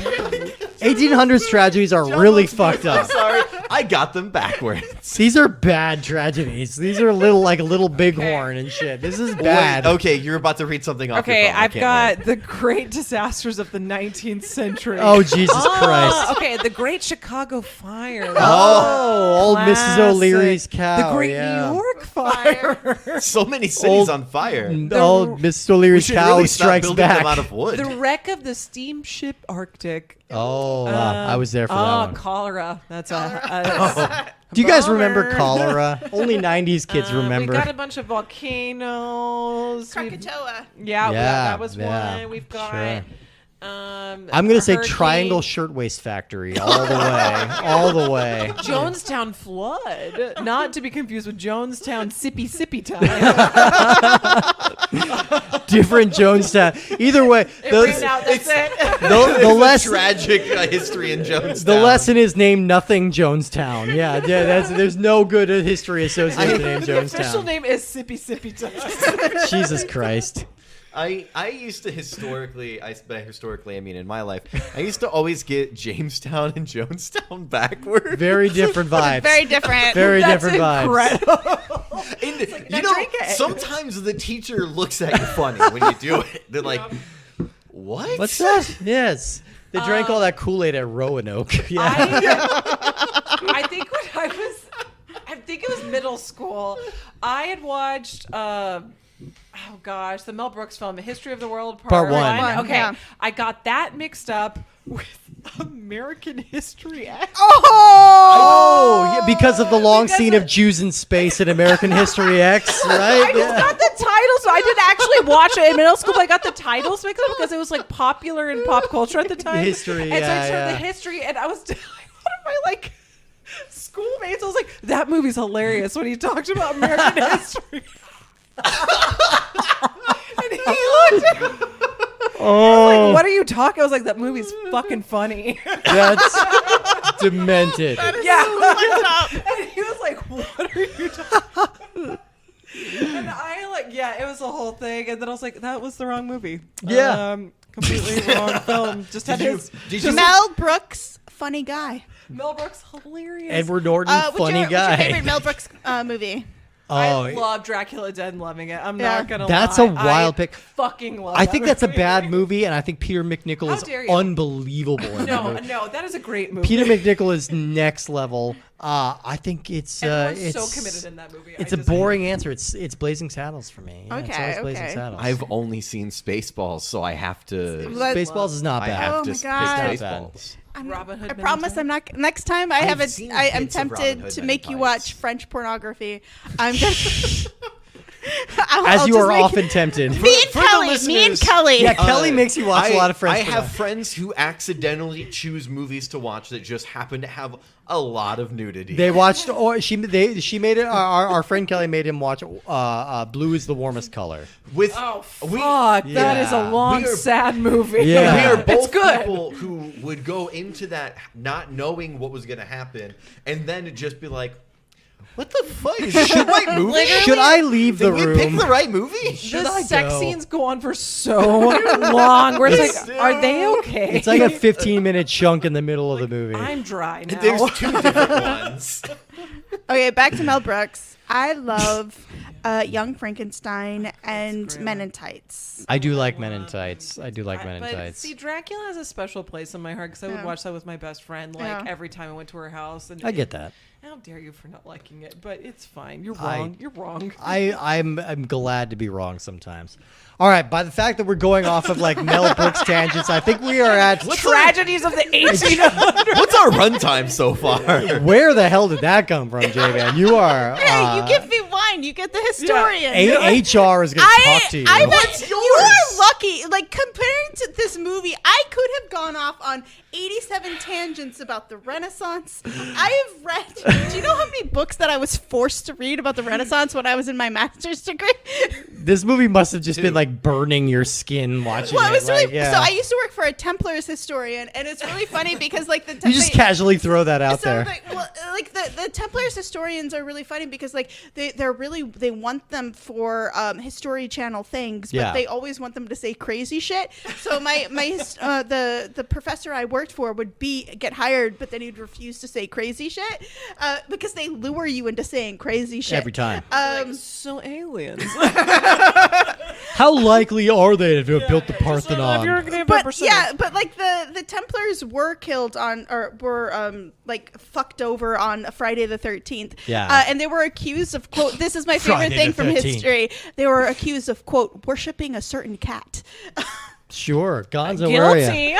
1800s tragedies are really fucked up. Sorry, I got them backwards. These are bad tragedies. These are little bighorn and shit. This is bad. Wait, okay, you're about to read something off Okay, your phone. I I've can't got wait. the great disasters of the 19th century. Oh Jesus Christ! Okay, the Great Chicago Fire. Oh, old Mrs. Classic. O'Leary's cow. The Great yeah. New York Fire. So many cities Old- on fire. Old Mrs. We O'Leary's should cow really stop strikes building back. them out of wood. The wreck of the steamship Arctic. Oh, I was there for that one. Cholera. That's a Do you guys remember bummer. cholera? Only 90s kids remember. We've got a bunch of volcanoes. Krakatoa. Yeah, Yeah, that was yeah, one. We've got. sure. I'm I'm gonna say Triangle Shirtwaist Factory all the way, all the way. Jonestown flood, not to be confused with Jonestown sippy time. Different Jonestown. Either way, It ran out, that's it. the lesson. Tragic history in Jonestown. The lesson is named nothing Jonestown. Yeah, there's no good history associated with the name The official Jonestown. name is sippy time. Jesus Christ. I used to historically, by historically I mean in my life, I used to always get Jamestown and Jonestown backwards. Very different vibes. Very different. Very That's different vibes. incredible. And now you know, drink it. sometimes the teacher looks at you funny when you do it. They're like, "What? What's that? Yes. They drank all that Kool-Aid at Roanoke. Yeah. I think I think it was middle school. I had watched, the Mel Brooks film, The History of the World, Part one. Okay. Yeah. I got that mixed up with American History X. Oh, yeah, because of the long scene of Jews in space in American History X, right? I just got the titles. So I didn't actually watch it in middle school, but I got the titles mixed up because it was like popular in pop culture at the time. History, and so I yeah, started yeah. the history, and I was one of my like schoolmates. I was like, that movie's hilarious when he talked about American history. And he looked at me. Oh, Like, what are you talking? I was like, that movie's fucking funny. that's demented. Yeah. And he was like, what are you talking? And I it was a whole thing. And then I was like, that was the wrong movie. Yeah. Completely wrong film. Just had his Mel Brooks, funny guy. Mel Brooks, hilarious. Edward Norton, What's funny your guy. favorite Mel Brooks movie? I love Dracula Dead and loving it. I'm not gonna That's lie. a wild pick. Fucking love I that think that's a movie. bad movie, and I think Peter McNichol How is dare you. unbelievable in that movie. No, that is a great movie. Peter McNichol is next level. I think it's Everyone's so committed in that movie. It's a boring answer. It's Blazing Saddles for me. Yeah, it's Okay, always Blazing okay. Saddles. I've only seen Spaceballs, so I have to. Spaceballs is not I bad. have Oh to my pick God. Spaceballs. Robin Hood I Men promise in I'm not. Next time I have I've seen I am bits of Robin tempted Hood to Men make in you Tights. watch French pornography. I'm gonna. As you just are make- often tempted. Me and For the Kelly. Me and listeners, Kelly. Yeah, Kelly makes you watch a lot of French I have pornography. friends who accidentally choose movies to watch that just happen to have a lot of nudity. They watched, or she made it. Our friend Kelly made him watch. Blue is the warmest color. with Oh fuck! we, That is Yeah. a long, We are- sad movie. Yeah. we are It's both good. people who would go into that not knowing what was going to happen, and then just be like, "What the fuck is this the right movie? Should I leave the Did we room? pick the right movie?" The sex go? scenes go on for so long. Where it's like, are they okay? It's like a 15-minute chunk in the middle of the movie. I'm dry now. There's two different ones. Okay, back to Mel Brooks. I love Young Frankenstein and great Men one. in Tights. I do like Men in Tights. I do like Men in But Tights. see, Dracula has a special place in my heart because I would Yeah. watch that with my best friend like Yeah. every time I went to her house. And I get that. How dare you for not liking it? But it's fine. You're I- wrong. You're wrong. I'm glad to be wrong sometimes. All right, by the fact that we're going off of like Mel Brooks tangents, I think we are at Tragedies of the 1800s. What's our runtime so far? where the hell did that come from, J-Man? You are Hey, you give me wine. You get the historian. HR is going to talk to you. I bet What's you yours? are lucky. Like comparing to this movie, I could have gone off on 87 tangents about the Renaissance. I have read. Do you know how many books that I was forced to read about the Renaissance when I was in my master's degree? This movie must have just been like burning your skin watching Well, it was really. like, yeah. So I used to work for a Templars historian, and it's really funny because like the You just casually throw that out there. Like the Templars historians are really funny because like they want them for History Channel things, but Yeah. they always want them to say crazy shit. So the professor I worked for would get hired, but then he'd refuse to say crazy shit because they lure you into saying crazy shit Every time. So aliens. How likely are they to have built the Parthenon? But yeah, but like the Templars were killed on or were like fucked over on Friday the 13th. Yeah. And they were accused of quote. This is my favorite Friday thing the from 13th. history. They were accused of quote worshiping a certain cat. Sure, Gonzo, where are ya? Guilty.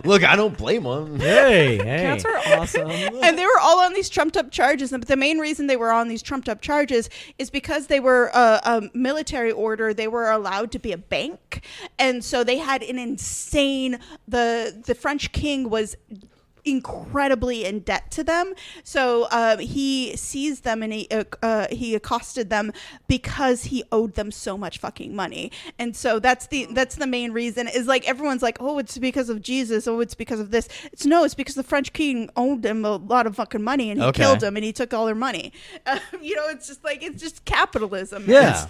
Look, I don't blame them. Hey, Cats are awesome. And they were all on these trumped up charges. But the main reason they were on these trumped up charges is because they were a military order. They were allowed to be a bank. And so they had an insane, the French king was incredibly in debt to them. So he seized them and he accosted them because he owed them so much fucking money. And so that's the main reason is like everyone's like, oh, it's because of Jesus. Oh, it's because of this. It's because the French king owed them a lot of fucking money and he Okay. killed them and he took all their money. It's just like, it's just capitalism. Yeah.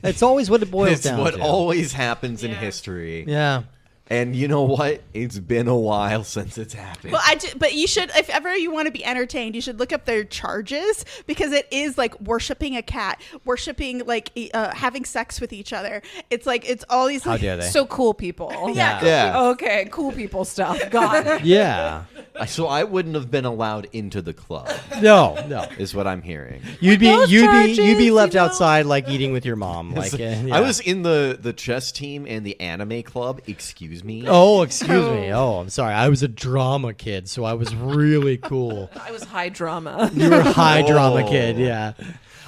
It's always what it boils It's down what to. always happens in history. Yeah. And you know what? It's been a while since it's happened. Well, but you should, if ever you want to be entertained, you should look up their charges, because it is like worshiping a cat, worshiping like having sex with each other. It's like it's all these. How dare they? So cool people. Yeah. Yeah. Okay, cool people stuff. Got it. Yeah. So I wouldn't have been allowed into the club, No. is what I'm hearing. You'd be those you'd be charges, left you know? outside like eating with your mom. Like yeah. I was in the chess team and the anime club. Excuse me. Oh, excuse me. Oh, I'm sorry. I was a drama kid, so I was really cool. I was high drama. You were a high drama Oh. kid, yeah.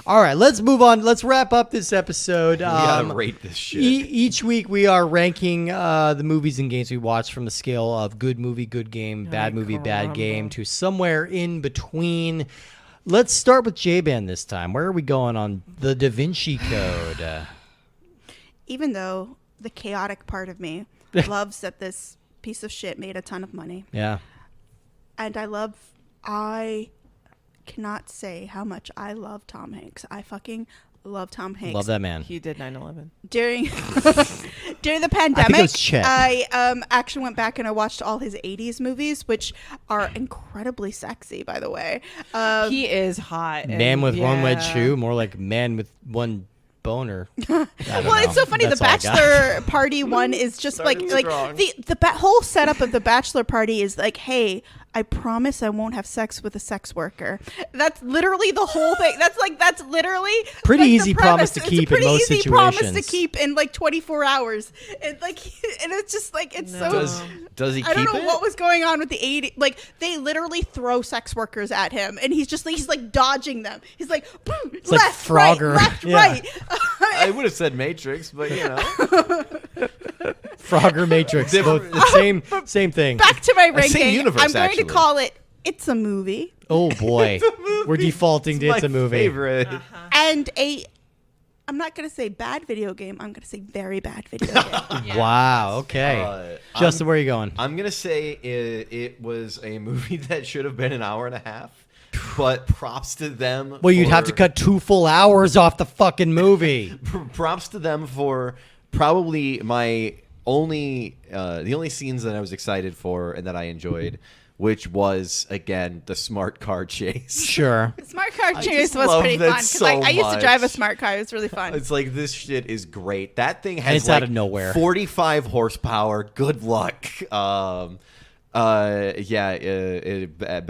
All right, let's move on. Let's wrap up this episode. We gotta rate this shit. Each week we are ranking the movies and games we watch from a scale of good movie, good game, bad movie, bad game to somewhere in between. Let's start with J-Ban this time. Where are we going on the Da Vinci Code? Even though the chaotic part of me loves that this piece of shit made a ton of money, Yeah. and I cannot say how much I love Tom Hanks. I fucking love Tom Hanks. Love that man. He did 9/11. During the pandemic, was Chet. I actually went back and I watched all his 80s movies, which are incredibly sexy, by the way. He is hot. Man and with one wedge yeah. shoe, more like man with one boner. I don't Well, know. it's so funny. That's The all I got. bachelor party one is just like strong. the whole setup of the bachelor party is like, hey, I promise I won't have sex with a sex worker. That's literally the whole thing. That's literally Pretty like, the easy promise to It's a keep in pretty most easy promise to situations. keep in like 24 hours. And it's just like it's No. so. Does he I don't keep know it? what was going on with the 80. Like they literally throw sex workers at him, and he's like dodging them. He's like, boom, like left, Frogger. right, left, Yeah. right. I would have said Matrix, but you know. Frogger Matrix, both the same thing. Back to my Same ranking. universe, I'm going actually. to call it It's a Movie. Oh boy, we're defaulting to My it's a movie. favorite. And I'm not going to say bad video game. I'm going to say very bad video game. Wow. Okay, Justin, where are you going? I'm gonna say it was a movie that should have been an hour and a half, but props to them. Well, you'd have to cut 2 full hours off the fucking movie. Props to them for probably the only scenes that I was excited for and that I enjoyed, which was again the smart car chase. Sure. Smart car I chase just was love pretty that fun. Because so I used to drive a much. smart car. It was really fun. It's like this shit is great. That thing has it's like out of nowhere. 45 horsepower. Good luck.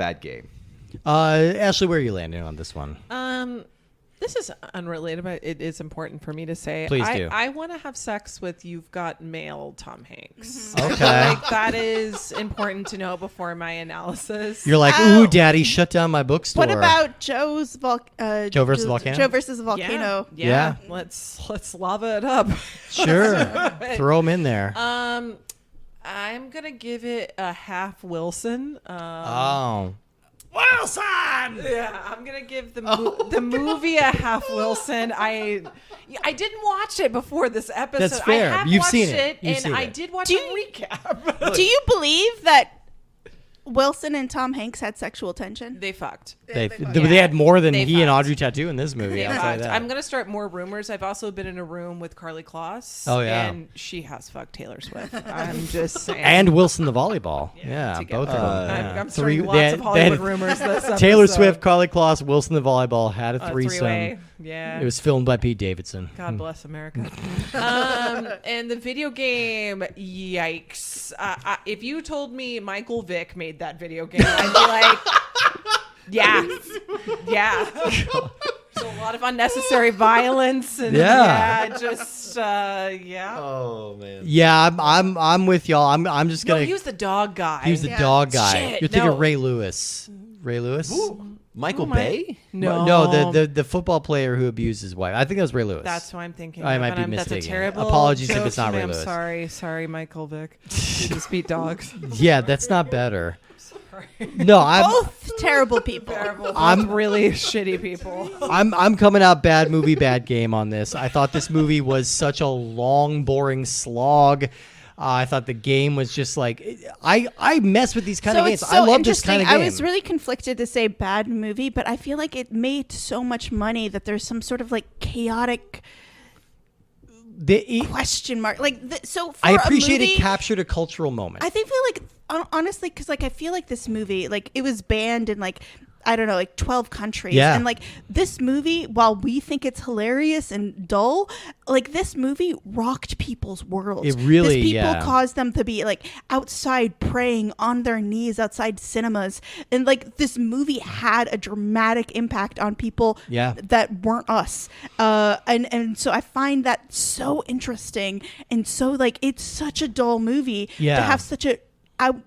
Bad game. Ashley, where are you landing on this one? This is unrelated, but it is important for me to say. Please do. I want to have sex with You've Got Mail Tom Hanks. Okay. Like that is important to know before my analysis. You're like, ooh, daddy, shut down my bookstore. What about Joe versus Volcano? Joe versus the Volcano. Yeah. Let's lava it up. Sure. Throw him in there. I'm gonna give it a half Wilson. Oh. Yeah, I'm gonna give the movie a half Wilson. I didn't watch it before this episode. That's fair. I have You've watched seen it. You've and seen I it. did watch Do a you- recap. Do you believe that Wilson and Tom Hanks had sexual tension? They fucked. They had more than They he and fucked. Audrey Tattoo in this movie. They I'll tell you fucked. that. I'm gonna start more rumors. I've also been in a room with Carly Kloss. Oh, yeah. and she has fucked Taylor Swift. I'm just saying. And Wilson the volleyball. Yeah, together. both of them. I'm, yeah. I'm starting They lots had- of they Hollywood had rumors. This Taylor episode. Swift, Carly Kloss, Wilson the volleyball had a A threesome. three-way. Yeah. It was filmed by Pete Davidson. God bless America. And the video game, yikes. If you told me Michael Vick made that video game, I'd be like, yeah. So a lot of unnecessary violence and Yeah. Oh man. Yeah, I'm with y'all. I'm just No, gonna. he was the dog guy. He was the dog guy. Shit, You're thinking no. Ray Lewis. Ray Lewis? Michael Bay? No, No, the football player who abused his wife. I think that was Ray Lewis. That's who I'm thinking. I of, might and be I'm- mistaken. That's a terrible Apologies if joke it's not to me. Ray I'm Lewis. sorry, Michael Vick. You just beat dogs. Yeah, that's not better. No, Both terrible people. I'm really shitty people. I'm coming out bad movie, bad game on this. I thought this movie was such a long, boring slog. I thought the game was just like I mess with these kind of games. it's I love this interesting. kind of game. I was really conflicted to say bad movie, but I feel like it made so much money that there's some sort of like chaotic question mark. Like so, for I appreciate a movie, it captured a cultural moment. I think feel like honestly, because like I feel like this movie, like it was banned in like I don't know, like 12 countries. Yeah. And like this movie, while we think it's hilarious and dull, like this movie rocked people's worlds. It really, this people yeah. caused them to be like outside praying on their knees outside cinemas. And like this movie had a dramatic impact on people Yeah. that weren't us. And so I find that so interesting. And so like it's such a dull movie Yeah. to have such a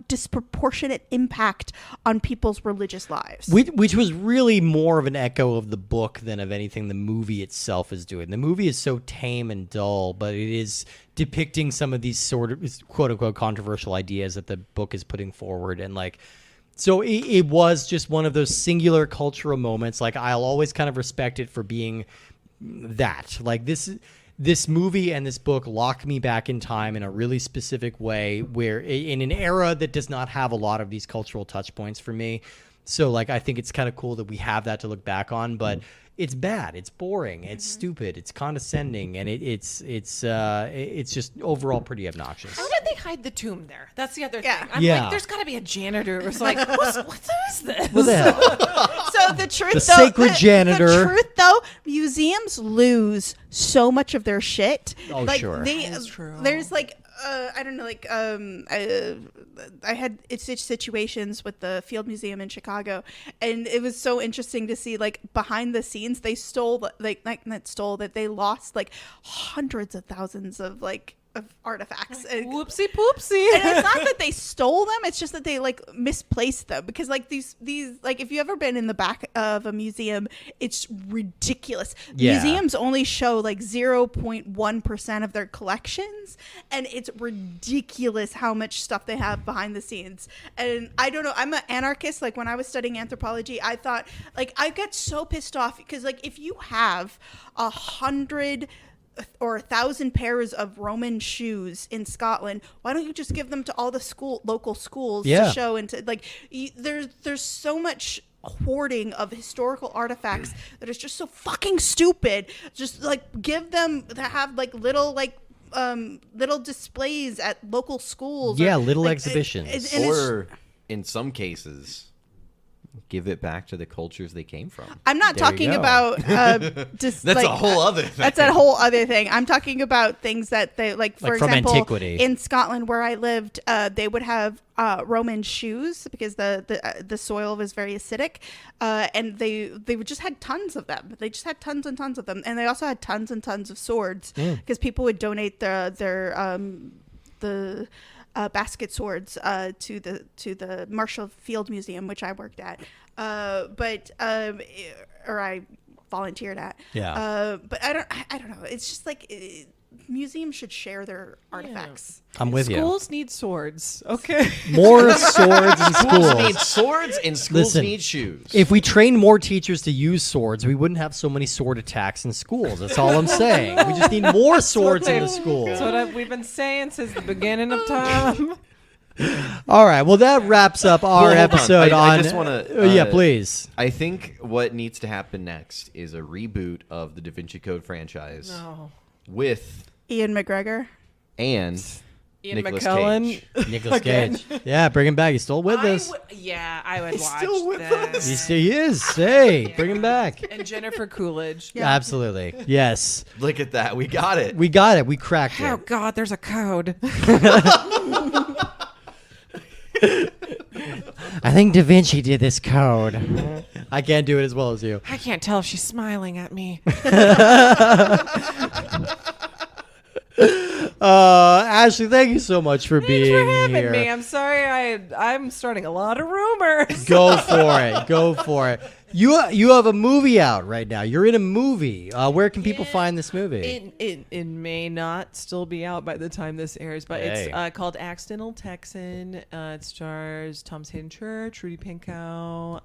disproportionate impact on people's religious lives. Which was really more of an echo of the book than of anything the movie itself is doing. The movie is so tame and dull, but it is depicting some of these sort of quote unquote controversial ideas that the book is putting forward. And like, so it was just one of those singular cultural moments. Like I'll always kind of respect it for being that. Like this movie and this book lock me back in time in a really specific way, where in an era that does not have a lot of these cultural touch points for me. So like, I think it's kind of cool that we have that to look back on, but it's bad. It's boring. It's stupid. It's condescending. And it's just overall pretty obnoxious. How did they hide the tomb there? That's the other thing. I'm Yeah. like, there's got to be a janitor who's like, what is this? What the hell? So the truth, The though, sacred janitor. The truth, though, museums lose so much of their shit. Oh, like, sure. That's true. There's like. I don't know, like I had situations with the Field Museum in Chicago, and it was so interesting to see like behind the scenes they stole that they lost like hundreds of thousands of like of artifacts. Whoopsie poopsie. And it's not that they stole them, it's just that they like misplaced them, because like these like if you ever been in the back of a museum, it's ridiculous. Yeah. Museums only show like 0.1% of their collections, and it's ridiculous how much stuff they have behind the scenes. And I don't know, I'm an anarchist. Like when I was studying anthropology, I thought like I get so pissed off because like if you have 100 or 1,000 pairs of Roman shoes in Scotland, why don't you just give them to all the local schools Yeah. to show? And to like, there's so much hoarding of historical artifacts that is just so fucking stupid. Just like give them to have like little displays at local schools. Yeah, or, little like, exhibitions. and it's- Or in some cases, give it back to the cultures they came from. I'm not There you talking go. about That's a whole other thing. That's a whole other thing. I'm talking about things that they like. For Like from example, antiquity. in Scotland where I lived, they would have Roman shoes because the soil was very acidic, and they would just had tons of them. They just had tons and tons of them, and they also had tons and tons of swords because people would donate their basket swords to the Marshall Field Museum, which I worked at, or I volunteered at. Yeah. But I don't know. It's just like museums should share their artifacts. I'm with you. Schools need swords. Okay. More swords in Schools need schools. swords and schools Listen, need shoes. If we trained more teachers to use swords, we wouldn't have so many sword attacks in schools. That's all I'm saying. We just need more swords in the school. That's what we've been saying since the beginning of time. All right. Well, that wraps up our Well, hold on. episode on. I just want to. yeah, please. I think what needs to happen next is a reboot of the Da Vinci Code franchise No. with Ian McGregor. and Ian Nicolas McKellen. Cage. Nicolas Again. Cage. Yeah, bring him back. He's still with us. I would watch still with that. He is. Hey, bring him back. And Jennifer Coolidge. Absolutely. Yes. Look at that. We got it. We got it. We cracked Oh it. God, there's a code. I think Da Vinci did this code. I can't do it as well as you. I can't tell if she's smiling at me. Ashley, thank you so much for Thanks being for having here. me. I'm sorry. I'm starting a lot of rumors. Go for it. Go for it. You have a movie out right now. You're in a movie. Where can people find this movie? It may not still be out by the time this airs, but Hey. it's called Accidental Texan. It stars Tom Hayden Church, Rudy Pinkow,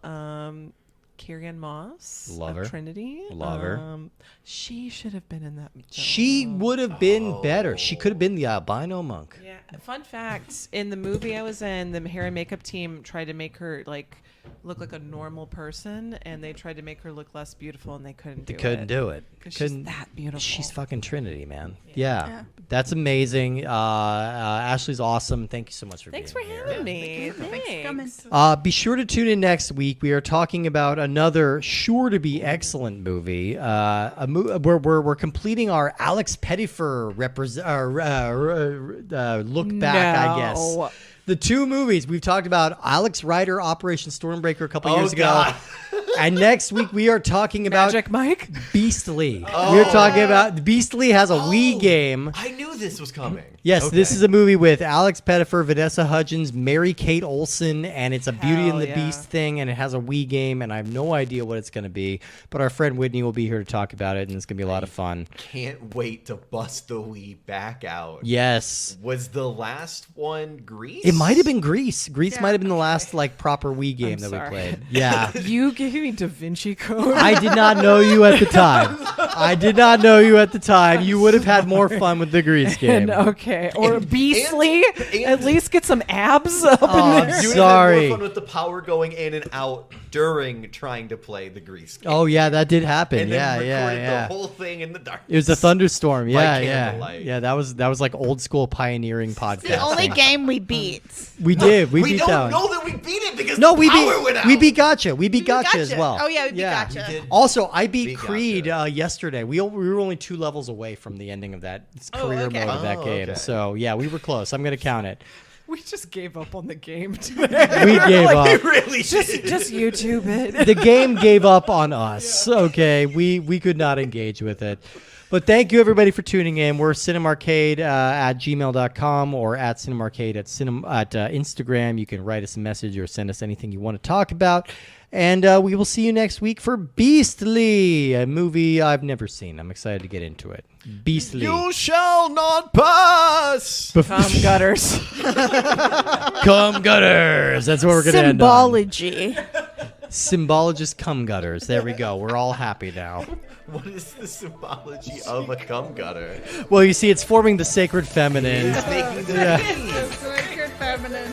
Carrie-Ann Moss, Love her. Trinity. Love her. She should have been in that. She would have been better. She could have been the albino monk. Yeah. Fun fact: in the movie I was in, the hair and makeup team tried to make her like look like a normal person, and they tried to make her look less beautiful, and they couldn't do it. Couldn't do it. 'Cause she's that beautiful. She's fucking Trinity, man. Yeah. Yeah. That's amazing. Ashley's awesome. Thank you so much for Thanks being for here. having me. Thanks for coming. Be sure to tune in next week. We are talking about another sure to be excellent movie. Where we're completing our Alex Pettyfer look back, I guess. No. The two movies we've talked about: Alex Rider, Operation Stormbreaker, a couple years God. ago. And next week we are talking about Magic Mike. Beastly. We're talking about Beastly has a Wii game. I knew this was coming. Yes, this Okay. is a movie with Alex Pettyfer, Vanessa Hudgens, Mary-Kate Olsen, and it's a Beauty and Hell the yeah. Beast thing, and it has a Wii game, and I have no idea what it's going to be. But our friend Whitney will be here to talk about it, and it's going to be a lot of fun. Can't wait to bust the Wii back out. Yes. Was the last one Greece? It might have been Greece. Greece Yeah. might have been the last proper Wii game I'm that sorry. we played. Yeah. You gave me Da Vinci Code. I did not know you at the time. I did not know you at the time. You would have had more fun with the Greece game. Okay, or Beastly. and- At least get some abs up Oh, in I'm there. You would have had sorry. more fun with the power going in and out during trying to play the Greece game. Oh yeah, that did happen. and yeah, then yeah, recorded yeah. the whole thing in the dark. It was a thunderstorm. Yeah, yeah, candlelight. yeah. That was like old school pioneering podcast. The only game we beat. we did. We We beat don't that one. know that we beat it because No, the we power went out. beat Gotcha. We beat Gotcha as well. Oh yeah, we beat Gotcha. We did. Also, I beat Beat Creed Gotcha. yesterday. We were only 2 levels away from the ending of that career okay. mode of that Oh, game. okay. So yeah, we were close. I'm gonna count it. We just gave up on the game today. We gave We up. really just did. YouTube it. The game gave up on us. Okay, we could not engage with it. But thank you everybody for tuning in. We're Cinemarcade at gmail.com or at Cinemarcade at Instagram. You can write us a message or send us anything you want to talk about. And we will see you next week for Beastly, a movie I've never seen. I'm excited to get into it. Beastly. You shall not pass. Come gutters. Cum gutters. That's what we're going to end on. Symbology. Symbologist cum gutters. There we go. We're all happy now. What is the symbology of a cum gutter? Well, you see, it's forming the sacred feminine. Making the Sacred feminine.